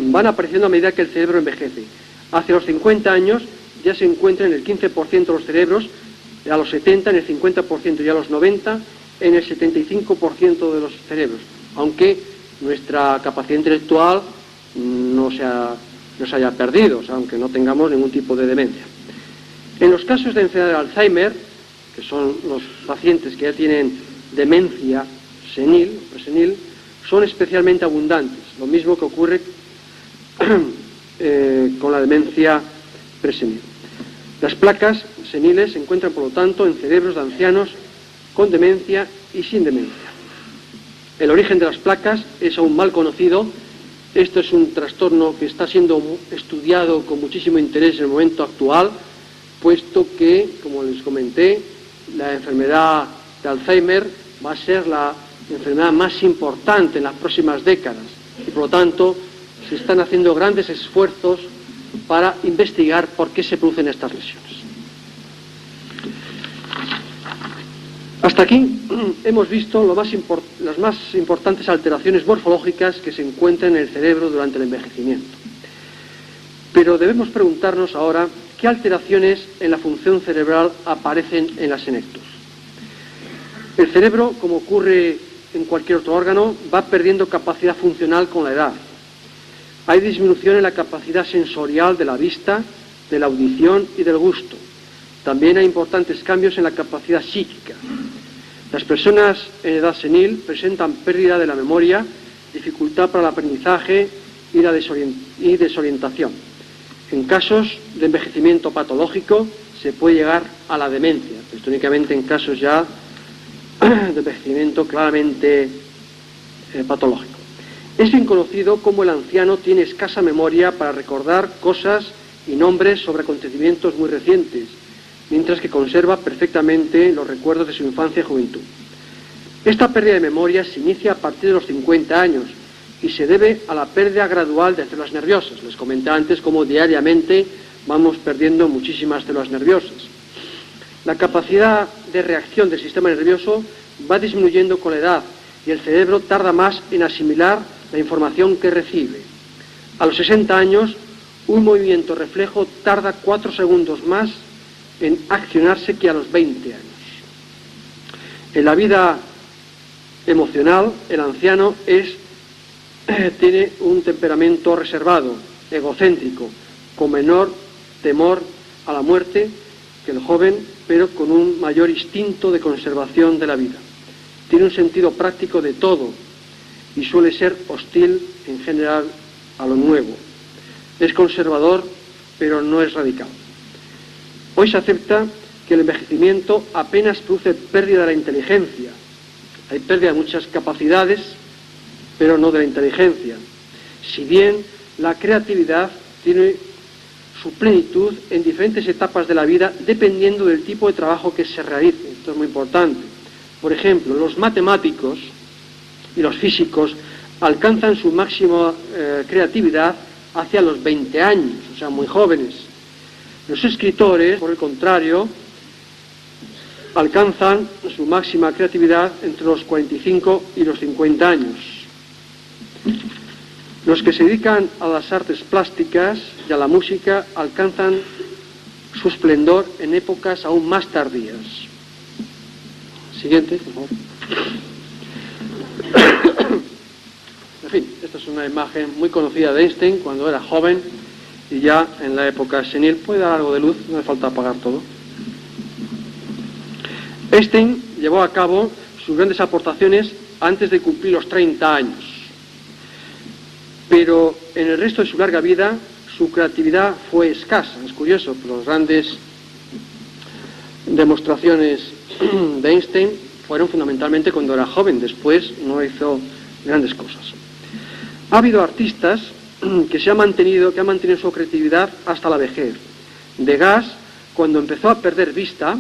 van apareciendo a medida que el cerebro envejece. Hacia los 50 años ya se encuentra en el 15% de los cerebros, a los 70 en el 50% y a los 90 en el 75% de los cerebros, aunque nuestra capacidad intelectual no se haya perdido, o sea, aunque no tengamos ningún tipo de demencia. En los casos de enfermedad de Alzheimer, que son los pacientes que ya tienen demencia senil, presenil, son especialmente abundantes, lo mismo que ocurre con la demencia presenil. Las placas seniles se encuentran, por lo tanto, en cerebros de ancianos con demencia y sin demencia. El origen de las placas es aún mal conocido. Esto es un trastorno que está siendo estudiado con muchísimo interés en el momento actual, puesto que, como les comenté, la enfermedad de Alzheimer va a ser la enfermedad más importante en las próximas décadas y, por lo tanto, se están haciendo grandes esfuerzos para investigar por qué se producen estas lesiones. Hasta aquí hemos visto las más importantes alteraciones morfológicas que se encuentran en el cerebro durante el envejecimiento. Pero debemos preguntarnos ahora qué alteraciones en la función cerebral aparecen en la senectus. El cerebro, como ocurre en cualquier otro órgano, va perdiendo capacidad funcional con la edad. Hay disminución en la capacidad sensorial de la vista, de la audición y del gusto. También hay importantes cambios en la capacidad psíquica. Las personas en edad senil presentan pérdida de la memoria, dificultad para el aprendizaje y desorientación. En casos de envejecimiento patológico se puede llegar a la demencia, esto únicamente en casos ya de envejecimiento claramente patológico. Es bien conocido cómo el anciano tiene escasa memoria para recordar cosas y nombres sobre acontecimientos muy recientes, mientras que conserva perfectamente los recuerdos de su infancia y juventud. Esta pérdida de memoria se inicia a partir de los 50 años y se debe a la pérdida gradual de células nerviosas. Les comenté antes cómo diariamente vamos perdiendo muchísimas células nerviosas. La capacidad de reacción del sistema nervioso va disminuyendo con la edad y el cerebro tarda más en asimilar la información que recibe. A los 60 años, un movimiento reflejo tarda 4 segundos más en accionarse que a los 20 años. En la vida emocional, el anciano tiene un temperamento reservado, egocéntrico, con menor temor a la muerte que el joven, pero con un mayor instinto de conservación de la vida. Tiene un sentido práctico de todo y suele ser hostil en general a lo nuevo. Es conservador, pero no es radical. Hoy se acepta que el envejecimiento apenas produce pérdida de la inteligencia. Hay pérdida de muchas capacidades, pero no de la inteligencia. Si bien la creatividad tiene su plenitud en diferentes etapas de la vida, dependiendo del tipo de trabajo que se realice. Esto es muy importante. Por ejemplo, los matemáticos y los físicos alcanzan su máxima creatividad hacia los 20 años, o sea, muy jóvenes. Los escritores, por el contrario, alcanzan su máxima creatividad entre los 45 y los 50 años. Los que se dedican a las artes plásticas y a la música alcanzan su esplendor en épocas aún más tardías. Siguiente, por favor. En fin, esta es una imagen muy conocida de Einstein cuando era joven y ya en la época senil. Puede dar algo de luz, no hace falta apagar todo. Einstein llevó a cabo sus grandes aportaciones antes de cumplir los 30 años. Pero en el resto de su larga vida, su creatividad fue escasa. Es curioso, pero las grandes demostraciones de Einstein fueron fundamentalmente cuando era joven. Después no hizo grandes cosas. Ha habido artistas que han mantenido su creatividad hasta la vejez. Degas, cuando empezó a perder vista,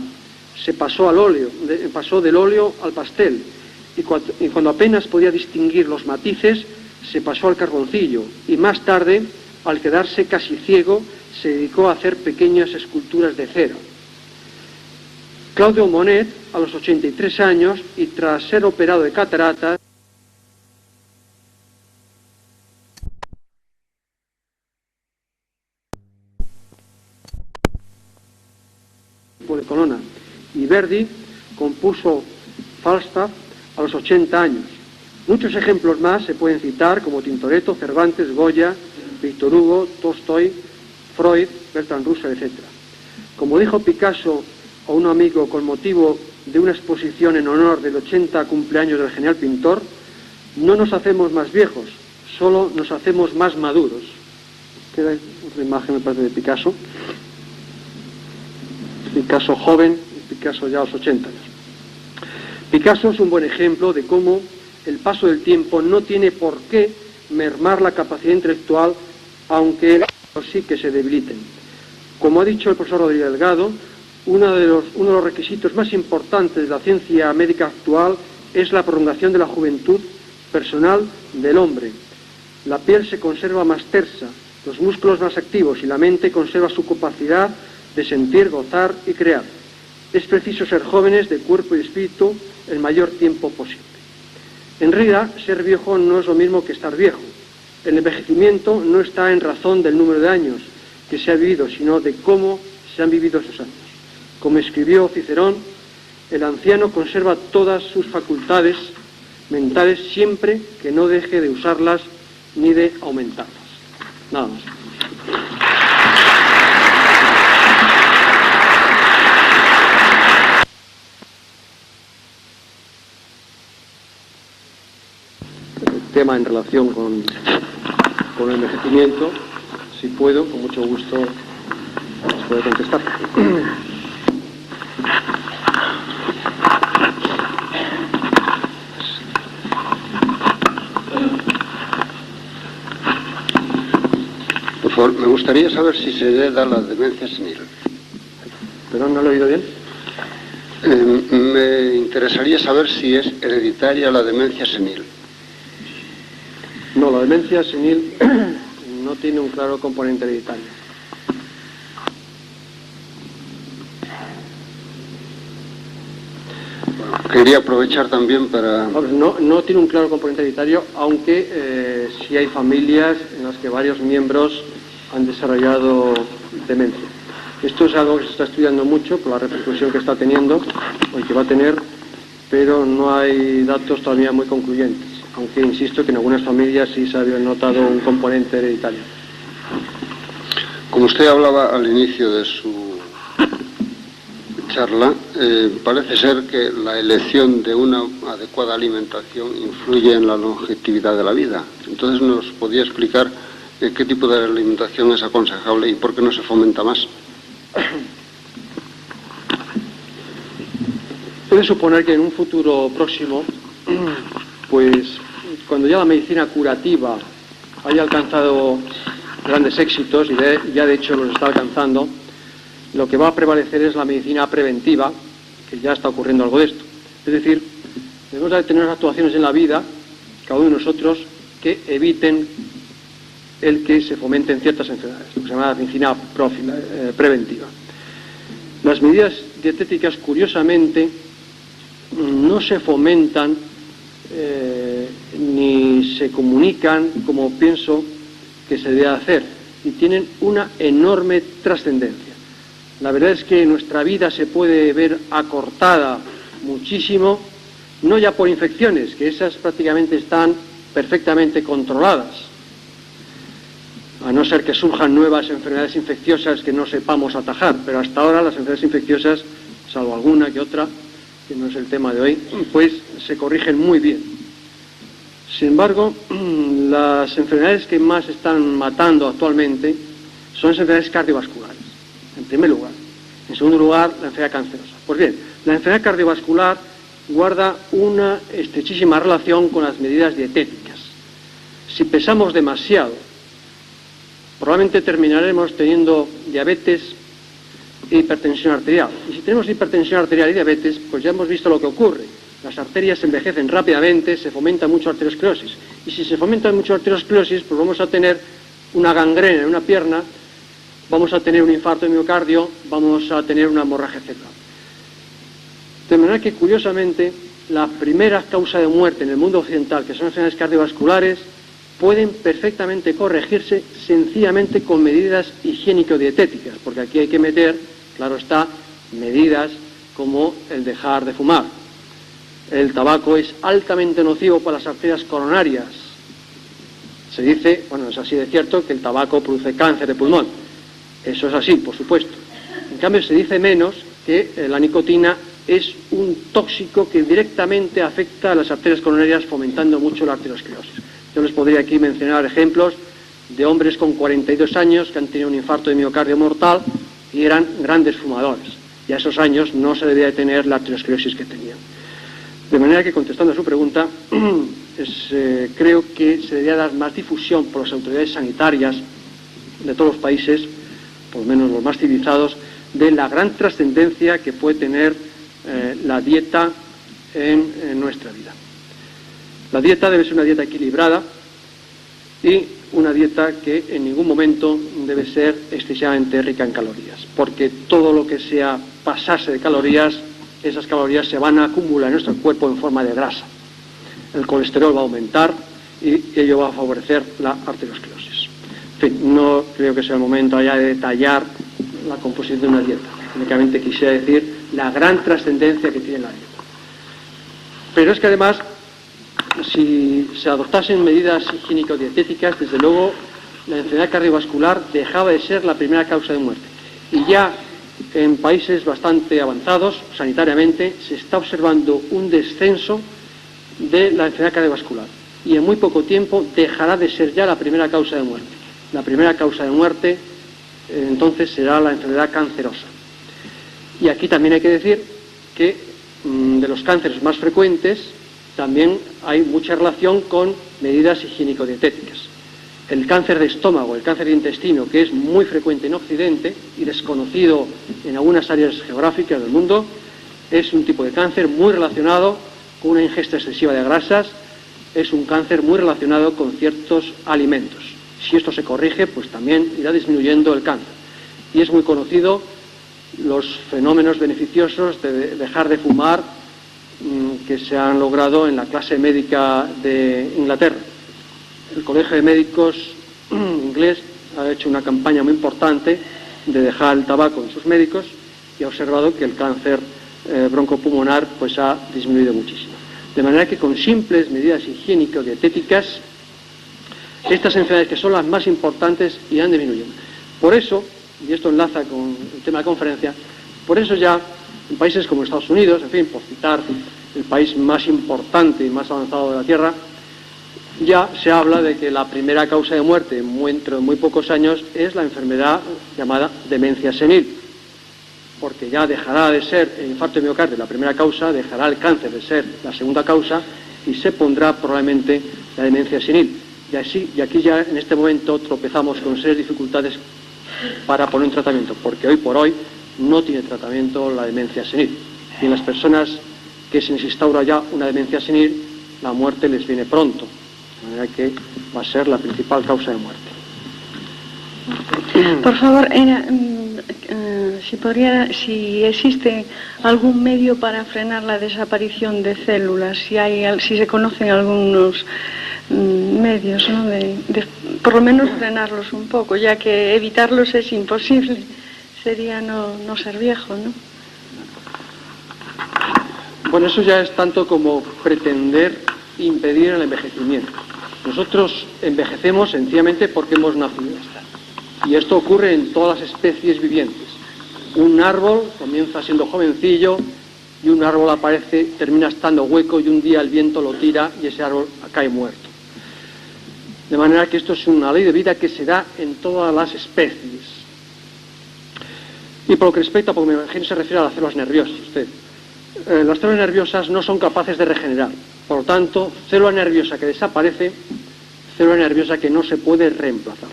se pasó al óleo, pasó del óleo al pastel, y cuando apenas podía distinguir los matices, se pasó al carboncillo, y más tarde, al quedarse casi ciego, se dedicó a hacer pequeñas esculturas de cera. Claude Monet, a los 83 años, y tras ser operado de cataratas, de Colonna, y Verdi compuso Falstaff a los 80 años. Muchos ejemplos más se pueden citar, como Tintoretto, Cervantes, Goya, Víctor Hugo, Tolstoy, Freud, Bertrand Russell, etc. Como dijo Picasso a un amigo con motivo de una exposición en honor del 80 cumpleaños del genial pintor, no nos hacemos más viejos, solo nos hacemos más maduros. Queda otra imagen, me parece, de Picasso. Picasso joven, Picasso ya a los 80 años. Picasso es un buen ejemplo de cómo el paso del tiempo no tiene por qué mermar la capacidad intelectual, aunque sí que se debiliten. Como ha dicho el profesor Rodríguez Delgado, uno de los requisitos más importantes de la ciencia médica actual es la prolongación de la juventud personal del hombre. La piel se conserva más tersa, los músculos más activos y la mente conserva su capacidad de sentir, gozar y crear. Es preciso ser jóvenes de cuerpo y espíritu el mayor tiempo posible. En realidad, ser viejo no es lo mismo que estar viejo. El envejecimiento no está en razón del número de años que se ha vivido, sino de cómo se han vivido esos años. Como escribió Cicerón, el anciano conserva todas sus facultades mentales siempre que no deje de usarlas ni de aumentarlas. Nada más. Tema en relación con el envejecimiento, si puedo, con mucho gusto les puedo contestar. Por favor, me gustaría saber si se hereda la demencia senil. ¿Perdón, no lo he oído bien? Me interesaría saber si es hereditaria la demencia senil. No, la demencia senil no tiene un claro componente hereditario. Bueno, quería aprovechar también para... No tiene un claro componente hereditario, aunque sí hay familias en las que varios miembros han desarrollado demencia. Esto es algo que se está estudiando mucho por la repercusión que está teniendo o que va a tener, pero no hay datos todavía muy concluyentes. Aunque insisto que en algunas familias sí se había notado un componente hereditario. Como usted hablaba al inicio de su charla, parece ser que la elección de una adecuada alimentación influye en la longevidad de la vida. Entonces, ¿nos podría explicar qué tipo de alimentación es aconsejable y por qué no se fomenta más? Puede suponer que en un futuro próximo, pues cuando ya la medicina curativa haya alcanzado grandes éxitos, y ya de hecho los está alcanzando, lo que va a prevalecer es la medicina preventiva, que ya está ocurriendo algo de esto. Es decir, debemos de tener actuaciones en la vida, cada uno de nosotros, que eviten el que se fomenten ciertas enfermedades, lo que se llama medicina preventiva. Las medidas dietéticas, curiosamente, no se fomentan ni se comunican como pienso que se debe hacer, y tienen una enorme trascendencia. La verdad es que nuestra vida se puede ver acortada muchísimo, no ya por infecciones, que esas prácticamente están perfectamente controladas, a no ser que surjan nuevas enfermedades infecciosas que no sepamos atajar, pero hasta ahora las enfermedades infecciosas, salvo alguna que otra, que no es el tema de hoy, pues se corrigen muy bien. Sin embargo, las enfermedades que más están matando actualmente son las enfermedades cardiovasculares, en primer lugar. En segundo lugar, la enfermedad cancerosa. Pues bien, la enfermedad cardiovascular guarda una estrechísima relación con las medidas dietéticas. Si pesamos demasiado, probablemente terminaremos teniendo diabetes e hipertensión arterial. Y si tenemos hipertensión arterial y diabetes, pues ya hemos visto lo que ocurre. Las arterias se envejecen rápidamente, se fomenta mucho arteriosclerosis. Y si se fomenta mucho arteriosclerosis, pues vamos a tener una gangrena en una pierna, vamos a tener un infarto de miocardio, vamos a tener una hemorragia cerebral. De manera que, curiosamente, la primera causa de muerte en el mundo occidental, que son las enfermedades cardiovasculares, pueden perfectamente corregirse sencillamente con medidas higiénico-dietéticas, porque aquí hay que meter, claro está, medidas como el dejar de fumar. El tabaco es altamente nocivo para las arterias coronarias. Se dice, bueno, es así de cierto, que el tabaco produce cáncer de pulmón. Eso es así, por supuesto. En cambio, se dice menos que la nicotina es un tóxico que directamente afecta a las arterias coronarias, fomentando mucho la arteriosclerosis. Yo les podría aquí mencionar ejemplos de hombres con 42 años que han tenido un infarto de miocardio mortal y eran grandes fumadores. Y a esos años no se debía de tener la arteriosclerosis que tenían. De manera que, contestando a su pregunta, creo que se debería dar más difusión por las autoridades sanitarias de todos los países, por lo menos los más civilizados, de la gran trascendencia que puede tener la dieta en nuestra vida. La dieta debe ser una dieta equilibrada y una dieta que en ningún momento debe ser excesivamente rica en calorías, porque todo lo que sea pasarse de calorías, esas calorías se van a acumular en nuestro cuerpo en forma de grasa. El colesterol va a aumentar y ello va a favorecer la arteriosclerosis. En fin, no creo que sea el momento ya de detallar la composición de una dieta. Únicamente quisiera decir la gran trascendencia que tiene la dieta. Pero es que además, si se adoptasen medidas higiénico-dietéticas, desde luego la enfermedad cardiovascular dejaba de ser la primera causa de muerte. Y ya en países bastante avanzados, sanitariamente, se está observando un descenso de la enfermedad cardiovascular. Y en muy poco tiempo dejará de ser ya la primera causa de muerte. La primera causa de muerte, entonces, será la enfermedad cancerosa. Y aquí también hay que decir que de los cánceres más frecuentes también hay mucha relación con medidas higiénico-dietéticas. El cáncer de estómago, el cáncer de intestino, que es muy frecuente en Occidente y desconocido en algunas áreas geográficas del mundo, es un tipo de cáncer muy relacionado con una ingesta excesiva de grasas, es un cáncer muy relacionado con ciertos alimentos. Si esto se corrige, pues también irá disminuyendo el cáncer. Y es muy conocido los fenómenos beneficiosos de dejar de fumar que se han logrado en la clase médica de Inglaterra. El Colegio de Médicos inglés ha hecho una campaña muy importante de dejar el tabaco en sus médicos y ha observado que el cáncer broncopulmonar pues ha disminuido muchísimo. De manera que con simples medidas higiénico-dietéticas, estas enfermedades que son las más importantes irán disminuyendo. Por eso, y esto enlaza con el tema de la conferencia, por eso ya en países como Estados Unidos, en fin, por citar el país más importante y más avanzado de la Tierra, ya se habla de que la primera causa de muerte dentro de muy pocos años es la enfermedad llamada demencia senil, porque ya dejará de ser el infarto de miocardio la primera causa, dejará el cáncer de ser la segunda causa y se pondrá probablemente la demencia senil. Y aquí ya en este momento tropezamos con serias dificultades para poner un tratamiento, porque hoy por hoy no tiene tratamiento la demencia senil. Y en las personas que se les instaura ya una demencia senil, la muerte les viene pronto, de manera que va a ser la principal causa de muerte. Por favor, si existe algún medio para frenar la desaparición de células, si se conocen algunos medios, ¿no? Por lo menos frenarlos un poco, ya que evitarlos es imposible. Sería no ser viejo, ¿no? Bueno, eso ya es tanto como pretender impedir el envejecimiento. Nosotros envejecemos sencillamente porque hemos nacido. Y esto ocurre en todas las especies vivientes. Un árbol comienza siendo jovencillo y un árbol aparece, termina estando hueco y un día el viento lo tira y ese árbol cae muerto. De manera que esto es una ley de vida que se da en todas las especies. Y por lo que respecta, porque me imagino se refiere a las células nerviosas, usted. Las células nerviosas no son capaces de regenerar. Por lo tanto, célula nerviosa que desaparece, célula nerviosa que no se puede reemplazar.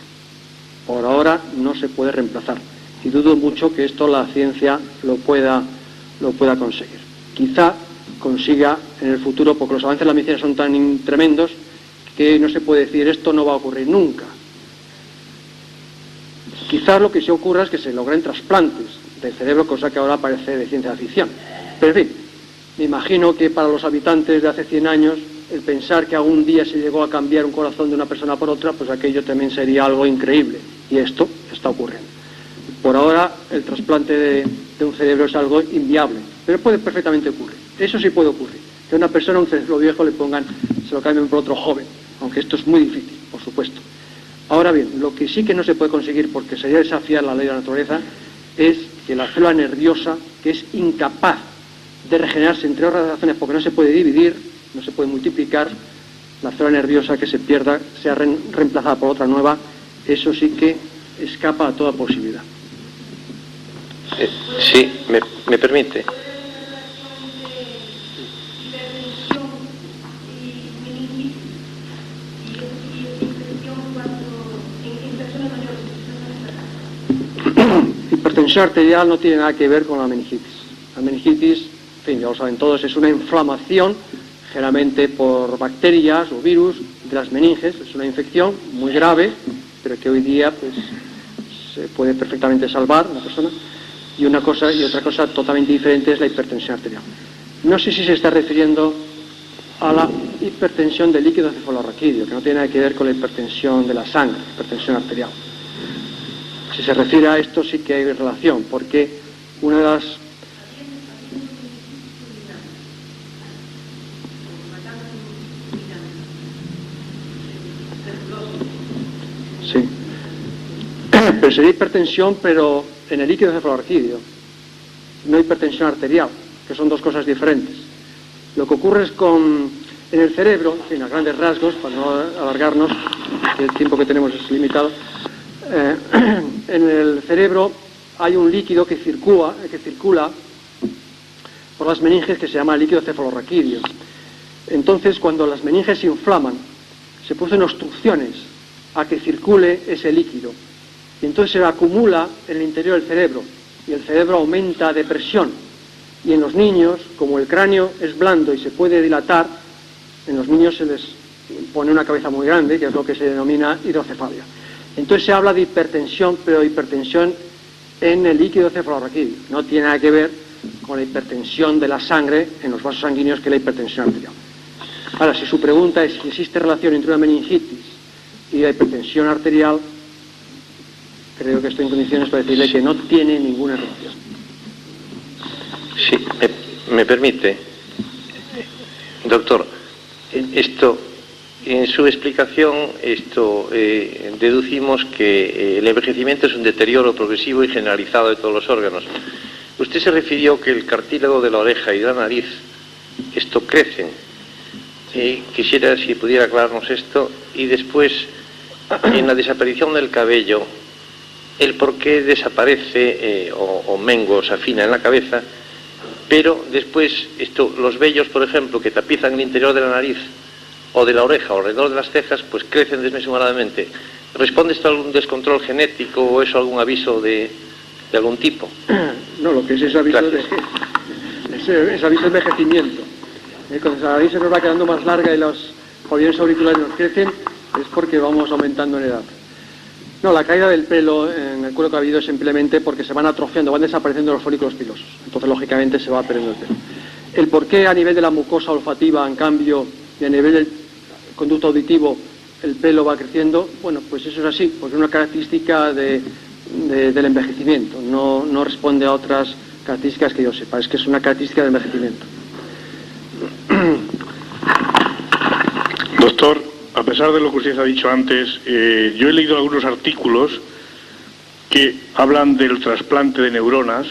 Por ahora no se puede reemplazar. Y dudo mucho que esto la ciencia lo pueda conseguir. Quizá consiga en el futuro, porque los avances de la medicina son tan tremendos que no se puede decir esto no va a ocurrir nunca. Quizás lo que sí ocurra es que se logren trasplantes del cerebro, cosa que ahora parece de ciencia ficción. Pero en fin, me imagino que para los habitantes de hace 100 años, el pensar que algún día se llegó a cambiar un corazón de una persona por otra, pues aquello también sería algo increíble. Y esto está ocurriendo. Por ahora, el trasplante de un cerebro es algo inviable, pero puede perfectamente ocurrir. Eso sí puede ocurrir. Que a una persona, un cerebro viejo, se lo cambien por otro joven, aunque esto es muy difícil, por supuesto. Ahora bien, lo que sí que no se puede conseguir, porque sería desafiar la ley de la naturaleza, es que la célula nerviosa, que es incapaz de regenerarse, entre otras razones, porque no se puede dividir, no se puede multiplicar, la célula nerviosa que se pierda sea reemplazada por otra nueva, eso sí que escapa a toda posibilidad. Sí, me permite. Hipertensión arterial no tiene nada que ver con la meningitis. La meningitis, en fin, ya lo saben todos, es una inflamación, generalmente por bacterias o virus de las meninges. Es una infección muy grave, pero que hoy día pues se puede perfectamente salvar una persona. Y otra cosa totalmente diferente es la hipertensión arterial. No sé si se está refiriendo a la hipertensión del líquido cefalorraquídeo, que no tiene nada que ver con la hipertensión de la sangre, hipertensión arterial. Si se refiere a esto sí que hay relación, porque una de las... Sí. Pero sería hipertensión, pero en el líquido cefalorraquídeo, no hipertensión arterial, que son dos cosas diferentes. Lo que ocurre es en el cerebro, en fin, a grandes rasgos, para no alargarnos, que el tiempo que tenemos es limitado, en el cerebro hay un líquido que circula por las meninges que se llama líquido cefalorraquídeo. Entonces, cuando las meninges se inflaman, se producen obstrucciones a que circule ese líquido. Y entonces se acumula en el interior del cerebro y el cerebro aumenta de presión. Y en los niños, como el cráneo es blando y se puede dilatar, en los niños se les pone una cabeza muy grande, que es lo que se denomina hidrocefalia. Entonces se habla de hipertensión, pero hipertensión en el líquido cefalorraquídeo. No tiene nada que ver con la hipertensión de la sangre en los vasos sanguíneos, que es la hipertensión arterial. Ahora, si su pregunta es si existe relación entre una meningitis y la hipertensión arterial, creo que estoy en condiciones para decirle que no tiene ninguna relación. Sí, me permite. Doctor, esto, en su explicación, deducimos que el envejecimiento es un deterioro progresivo y generalizado de todos los órganos. Usted se refirió que el cartílago de la oreja y de la nariz, esto crecen. Quisiera si pudiera aclararnos esto. Y después, en la desaparición del cabello, el por qué desaparece o mengua o se afina en la cabeza, pero después los vellos, por ejemplo, que tapizan el interior de la nariz o de la oreja o alrededor de las cejas, pues crecen desmesuradamente. ¿Responde esto a algún descontrol genético o es algún aviso de algún tipo? No, lo que es aviso es aviso de envejecimiento. Cuando la nariz se nos va quedando más larga y los jodiones auriculares nos crecen, es porque vamos aumentando en edad. No, la caída del pelo en el cuero cabelludo es simplemente porque se van atrofiando, van desapareciendo los folículos pilosos. Entonces, lógicamente, se va perdiendo el pelo. El por qué a nivel de la mucosa olfativa, en cambio, y a nivel del conducto auditivo, el pelo va creciendo, bueno, pues eso es así, porque es una característica del envejecimiento. No responde a otras características que yo sepa, es que es una característica del envejecimiento. Doctor, a pesar de lo que usted ha dicho antes, yo he leído algunos artículos que hablan del trasplante de neuronas.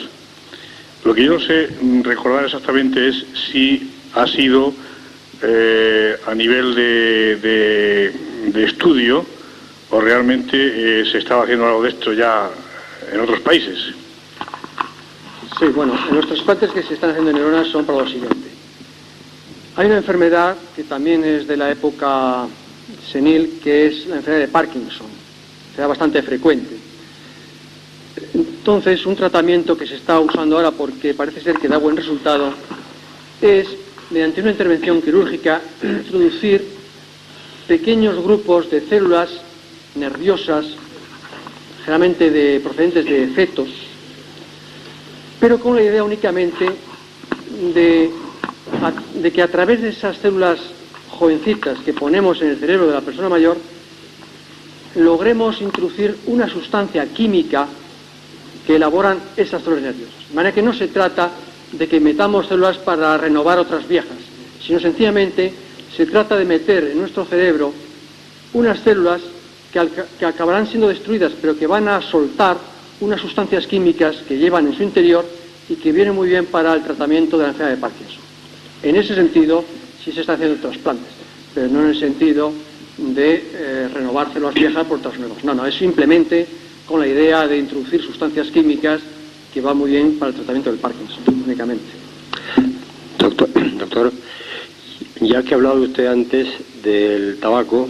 Lo que yo no sé recordar exactamente es si ha sido a nivel de estudio o realmente se estaba haciendo algo de esto ya en otros países. Sí, bueno, los trasplantes que se están haciendo en neuronas son para lo siguiente. Hay una enfermedad que también es de la época senil, que es la enfermedad de Parkinson, será bastante frecuente. Entonces, un tratamiento que se está usando ahora porque parece ser que da buen resultado es, mediante una intervención quirúrgica, introducir pequeños grupos de células nerviosas, generalmente procedentes de fetos, pero con la idea únicamente de que a través de esas células jovencitas que ponemos en el cerebro de la persona mayor, logremos introducir una sustancia química que elaboran esas células nerviosas. De manera que no se trata de que metamos células para renovar otras viejas, sino sencillamente se trata de meter en nuestro cerebro unas células que acabarán siendo destruidas, pero que van a soltar unas sustancias químicas que llevan en su interior y que vienen muy bien para el tratamiento de la enfermedad de Parkinson. En ese sentido, sí se está haciendo trasplantes, pero no en el sentido de renovar células viejas por otras nuevas. No, es simplemente con la idea de introducir sustancias químicas que va muy bien para el tratamiento del Parkinson, únicamente. Doctor, ya que ha hablado usted antes del tabaco,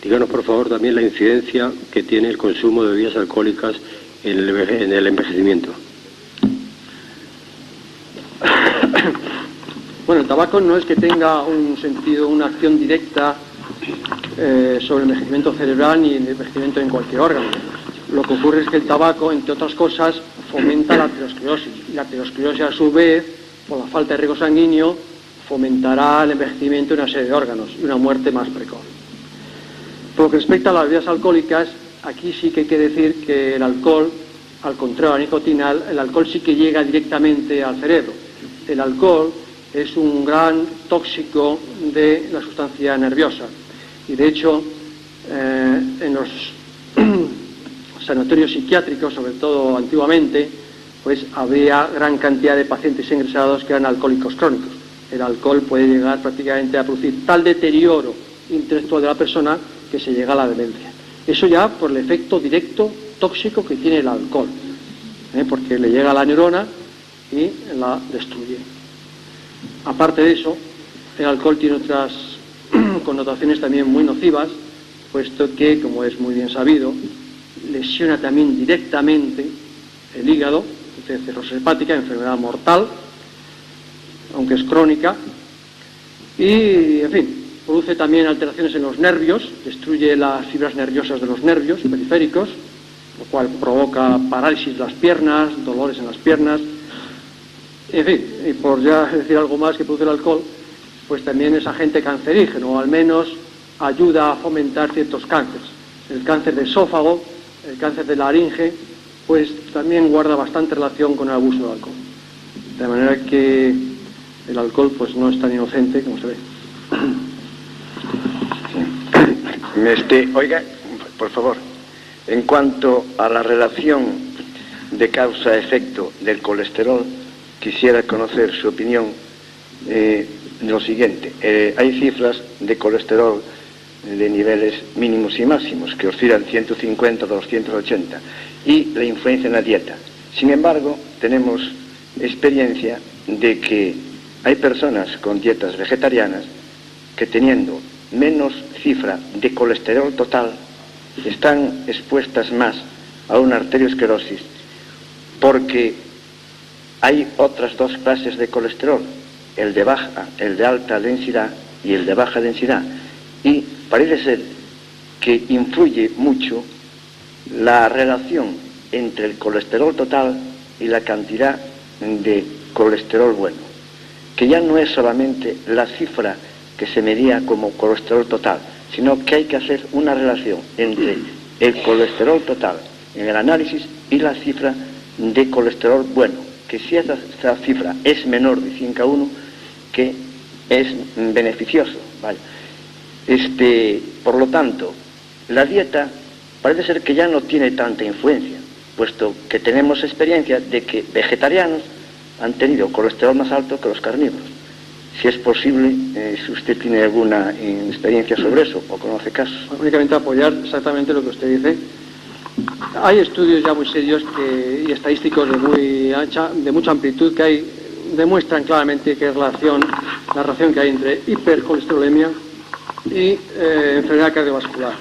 díganos por favor también la incidencia que tiene el consumo de bebidas alcohólicas en el envejecimiento. Bueno, el tabaco no es que tenga una acción directa sobre el envejecimiento cerebral ni el envejecimiento en cualquier órgano. Lo que ocurre es que el tabaco, entre otras cosas, fomenta la aterosclerosis. Y la aterosclerosis, a su vez, por la falta de riego sanguíneo, fomentará el envejecimiento de una serie de órganos y una muerte más precoz. Por lo que respecta a las bebidas alcohólicas, aquí sí que hay que decir que el alcohol, al contrario a la nicotina, el alcohol sí que llega directamente al cerebro. El alcohol es un gran tóxico de la sustancia nerviosa. Y de hecho, en los sanatorios psiquiátricos, sobre todo antiguamente, pues había gran cantidad de pacientes ingresados que eran alcohólicos crónicos. El alcohol puede llegar prácticamente a producir tal deterioro intelectual de la persona que se llega a la demencia. Eso ya por el efecto directo tóxico que tiene el alcohol, porque le llega a la neurona y la destruye. Aparte de eso, el alcohol tiene otras connotaciones también muy nocivas, puesto que, como es muy bien sabido, lesiona también directamente el hígado, cirrosis hepática, enfermedad mortal, aunque es crónica, y, en fin, produce también alteraciones en los nervios, destruye las fibras nerviosas de los nervios periféricos, lo cual provoca parálisis de las piernas, dolores en las piernas. En fin, y por ya decir algo más que produce el alcohol, pues también es agente cancerígeno, o al menos ayuda a fomentar ciertos cánceres. El cáncer de esófago, el cáncer de laringe, pues también guarda bastante relación con el abuso del alcohol. De manera que el alcohol pues no es tan inocente como se ve. Oiga, por favor, en cuanto a la relación de causa-efecto del colesterol, quisiera conocer su opinión de lo siguiente. Hay cifras de colesterol de niveles mínimos y máximos que oscilan 150 a 280 y la influencia en la dieta. Sin embargo, tenemos experiencia de que hay personas con dietas vegetarianas que, teniendo menos cifra de colesterol total, están expuestas más a una arteriosclerosis, porque hay otras dos clases de colesterol, el de alta densidad y el de baja densidad, y parece ser que influye mucho la relación entre el colesterol total y la cantidad de colesterol bueno, que ya no es solamente la cifra que se medía como colesterol total, sino que hay que hacer una relación entre el colesterol total en el análisis y la cifra de colesterol bueno, que si esa cifra es menor de 5:1, que es beneficioso, ¿vale? Por lo tanto, la dieta parece ser que ya no tiene tanta influencia, puesto que tenemos experiencia de que vegetarianos han tenido colesterol más alto que los carnívoros. Si es posible, si usted tiene alguna experiencia sobre eso o conoce casos. Únicamente apoyar exactamente lo que usted dice. Hay estudios ya muy serios y estadísticos de mucha amplitud que demuestran claramente que la relación que hay entre hipercolesterolemia y enfermedad cardiovascular.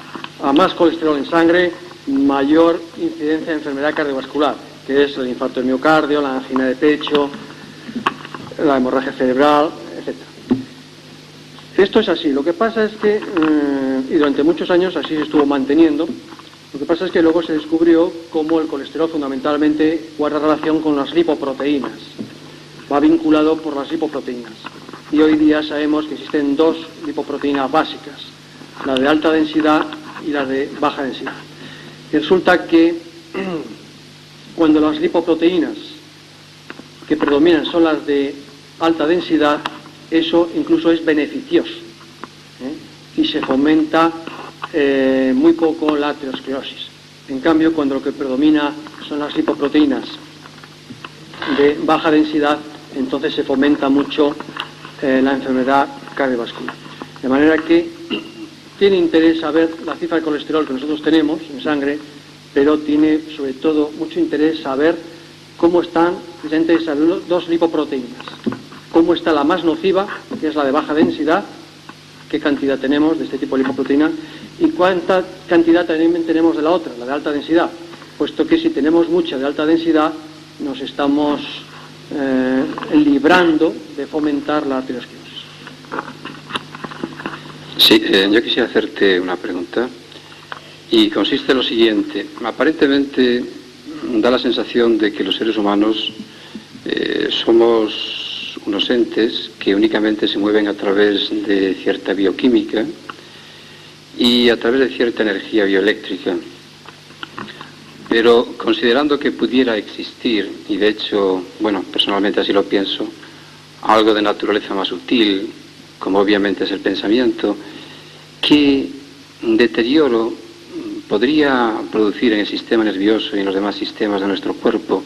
A más colesterol en sangre, mayor incidencia de enfermedad cardiovascular, que es el infarto del miocardio, la angina de pecho, la hemorragia cerebral, etc. Esto es así. Lo que pasa es que, y durante muchos años así se estuvo manteniendo, lo que pasa es que luego se descubrió cómo el colesterol fundamentalmente guarda relación con las lipoproteínas. Va vinculado por las lipoproteínas. Y hoy día sabemos que existen dos lipoproteínas básicas, la de alta densidad y la de baja densidad. Y resulta que cuando las lipoproteínas que predominan son las de alta densidad, eso incluso es beneficioso, y se fomenta muy poco la aterosclerosis. En cambio, cuando lo que predomina son las lipoproteínas de baja densidad, entonces se fomenta mucho la enfermedad cardiovascular. De manera que tiene interés saber la cifra de colesterol que nosotros tenemos en sangre, pero tiene sobre todo mucho interés saber cómo están presentes esas dos lipoproteínas. Cómo está la más nociva, que es la de baja densidad, qué cantidad tenemos de este tipo de lipoproteína, y cuánta cantidad también tenemos de la otra, la de alta densidad, puesto que si tenemos mucha de alta densidad, nos estamos librando de fomentar la aterosclerosis. Sí, yo quisiera hacerte una pregunta, y consiste en lo siguiente. Aparentemente da la sensación de que los seres humanos somos unos entes que únicamente se mueven a través de cierta bioquímica y a través de cierta energía bioeléctrica. Pero considerando que pudiera existir, y de hecho, bueno, personalmente así lo pienso, algo de naturaleza más sutil, como obviamente es el pensamiento, ¿qué deterioro podría producir en el sistema nervioso y en los demás sistemas de nuestro cuerpo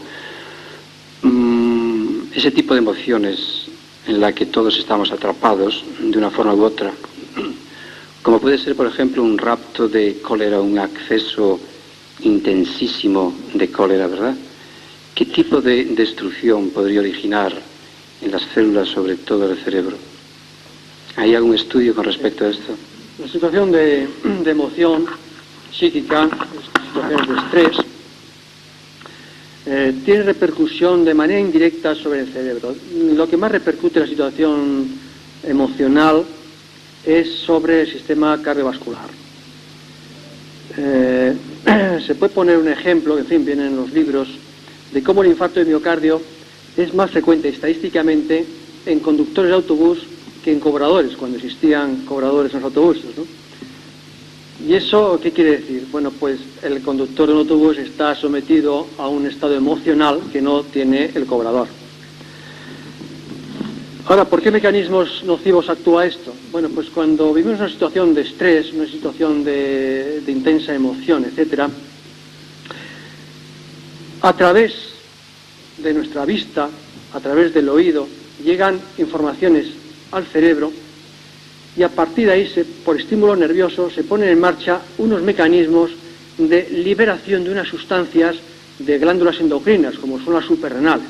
ese tipo de emociones en la que todos estamos atrapados de una forma u otra? Como puede ser, por ejemplo, un rapto de cólera, un acceso intensísimo de cólera, ¿verdad? ¿Qué tipo de destrucción podría originar en las células, sobre todo del cerebro? ¿Hay algún estudio con respecto a esto? La situación de emoción psíquica, situaciones de estrés, tiene repercusión de manera indirecta sobre el cerebro. Lo que más repercute en la situación emocional es sobre el sistema cardiovascular. Se puede poner un ejemplo, que en fin, viene en los libros, de cómo el infarto de miocardio es más frecuente estadísticamente en conductores de autobús que en cobradores, cuando existían cobradores en los autobuses, ¿no? ¿Y eso qué quiere decir? Bueno, pues el conductor de un autobús está sometido a un estado emocional que no tiene el cobrador. Ahora, ¿por qué mecanismos nocivos actúa esto? Bueno, pues cuando vivimos una situación de estrés, una situación de intensa emoción, etcétera, a través de nuestra vista, a través del oído, llegan informaciones al cerebro, y a partir de ahí, por estímulo nervioso, se ponen en marcha unos mecanismos de liberación de unas sustancias de glándulas endocrinas, como son las suprarrenales.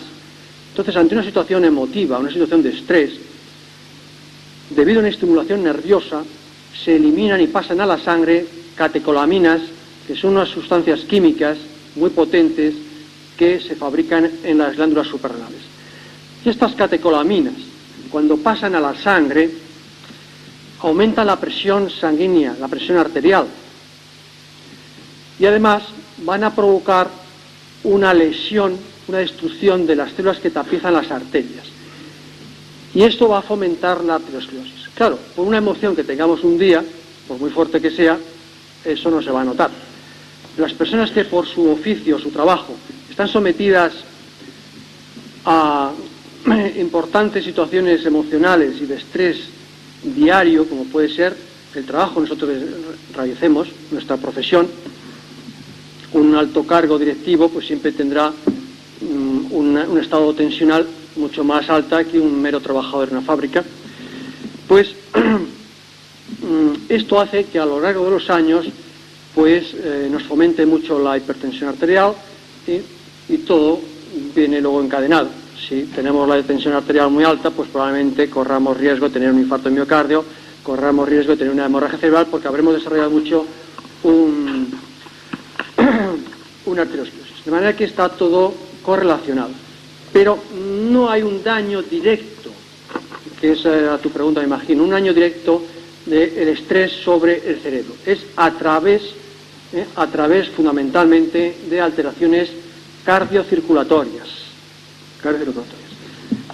Entonces, ante una situación emotiva, una situación de estrés, debido a una estimulación nerviosa, se eliminan y pasan a la sangre catecolaminas, que son unas sustancias químicas muy potentes que se fabrican en las glándulas suprarrenales. Y estas catecolaminas, cuando pasan a la sangre, aumentan la presión sanguínea, la presión arterial, y además van a provocar una lesión, una destrucción de las células que tapizan las arterias. Y esto va a fomentar la aterosclerosis. Claro, por una emoción que tengamos un día, por muy fuerte que sea, eso no se va a notar. Las personas que por su oficio, su trabajo, están sometidas a importantes situaciones emocionales y de estrés diario, como puede ser el trabajo que nosotros realicemos, nuestra profesión, un alto cargo directivo pues siempre tendrá un estado tensional mucho más alta que un mero trabajador en una fábrica. Pues esto hace que a lo largo de los años pues nos fomente mucho la hipertensión arterial y todo viene luego encadenado. Si tenemos la tensión arterial muy alta, pues probablemente corramos riesgo de tener un infarto de miocardio, corramos riesgo de tener una hemorragia cerebral, porque habremos desarrollado mucho una arteriosclerosis. De manera que está todo correlacionado. Pero no hay un daño directo, que es a tu pregunta, me imagino, un daño directo del estrés sobre el cerebro. Es a través fundamentalmente de alteraciones cardiocirculatorias.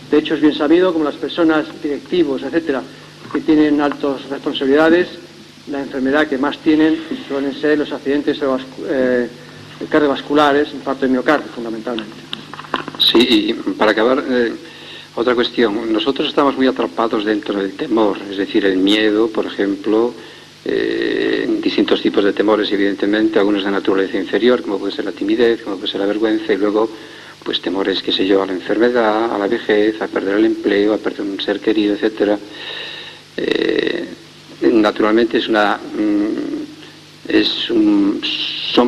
De hecho, es bien sabido, como las personas directivos, etcétera, que tienen altas responsabilidades, la enfermedad que más tienen suelen ser los accidentes cardiovasculares, infarto de miocardio, fundamentalmente. Sí, y para acabar, otra cuestión. Nosotros estamos muy atrapados dentro del temor, es decir, el miedo, por ejemplo, distintos tipos de temores, evidentemente, algunos de naturaleza inferior, como puede ser la timidez, como puede ser la vergüenza, y luego pues temores, qué sé yo, a la enfermedad, a la vejez, a perder el empleo, a perder un ser querido, etcétera. Naturalmente son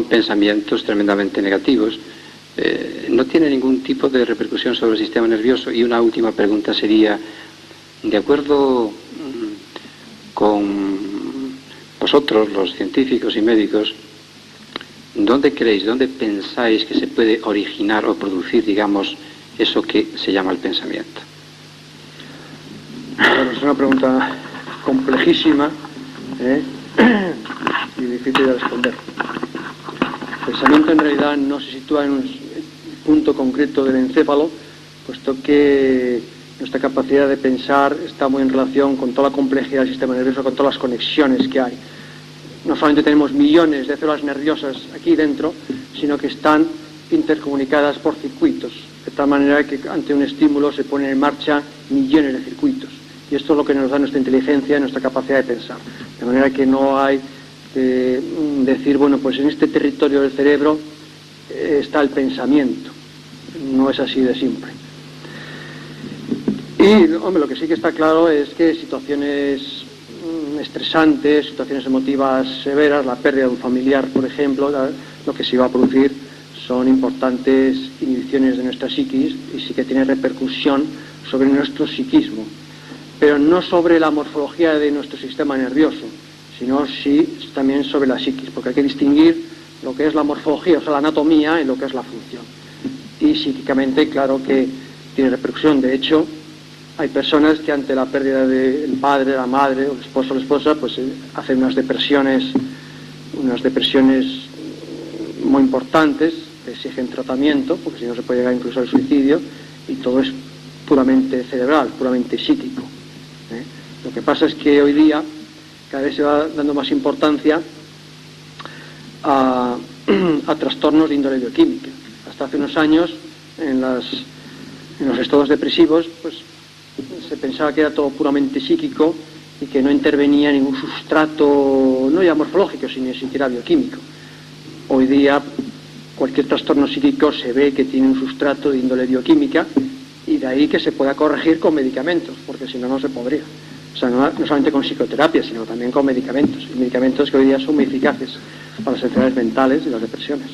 pensamientos tremendamente negativos. No tiene ningún tipo de repercusión sobre el sistema nervioso. Y una última pregunta sería, de acuerdo con vosotros, los científicos y médicos, ¿dónde pensáis que se puede originar o producir, digamos, eso que se llama el pensamiento? Bueno, es una pregunta complejísima y difícil de responder. El pensamiento en realidad no se sitúa en un punto concreto del encéfalo, puesto que nuestra capacidad de pensar está muy en relación con toda la complejidad del sistema nervioso, con todas las conexiones que hay. No solamente tenemos millones de células nerviosas aquí dentro, sino que están intercomunicadas por circuitos, de tal manera que ante un estímulo se ponen en marcha millones de circuitos. Y esto es lo que nos da nuestra inteligencia y nuestra capacidad de pensar. De manera que no hay que decir, bueno, pues en este territorio del cerebro está el pensamiento. No es así de simple. Y, hombre, lo que sí que está claro es que situaciones estresantes, situaciones emotivas severas, la pérdida de un familiar, por ejemplo, lo que se va a producir son importantes inhibiciones de nuestra psiquis y sí que tiene repercusión sobre nuestro psiquismo, pero no sobre la morfología de nuestro sistema nervioso, sino sí también sobre la psiquis, porque hay que distinguir lo que es la morfología, o sea, la anatomía, y lo que es la función. Y psíquicamente, claro que tiene repercusión. De hecho, hay personas que ante la pérdida del padre, la madre, o el esposo o la esposa, pues hacen unas depresiones muy importantes, que exigen tratamiento, porque si no se puede llegar incluso al suicidio, y todo es puramente cerebral, puramente psíquico. Lo que pasa es que hoy día cada vez se va dando más importancia a trastornos de índole bioquímica. Hasta hace unos años, en los estados depresivos, pues se pensaba que era todo puramente psíquico y que no intervenía ningún sustrato, no ya morfológico, sino ni siquiera bioquímico. Hoy día cualquier trastorno psíquico se ve que tiene un sustrato de índole bioquímica y de ahí que se pueda corregir con medicamentos, porque si no, no se podría. O sea, no solamente con psicoterapia, sino también con medicamentos. Y medicamentos que hoy día son muy eficaces para las enfermedades mentales y las depresiones.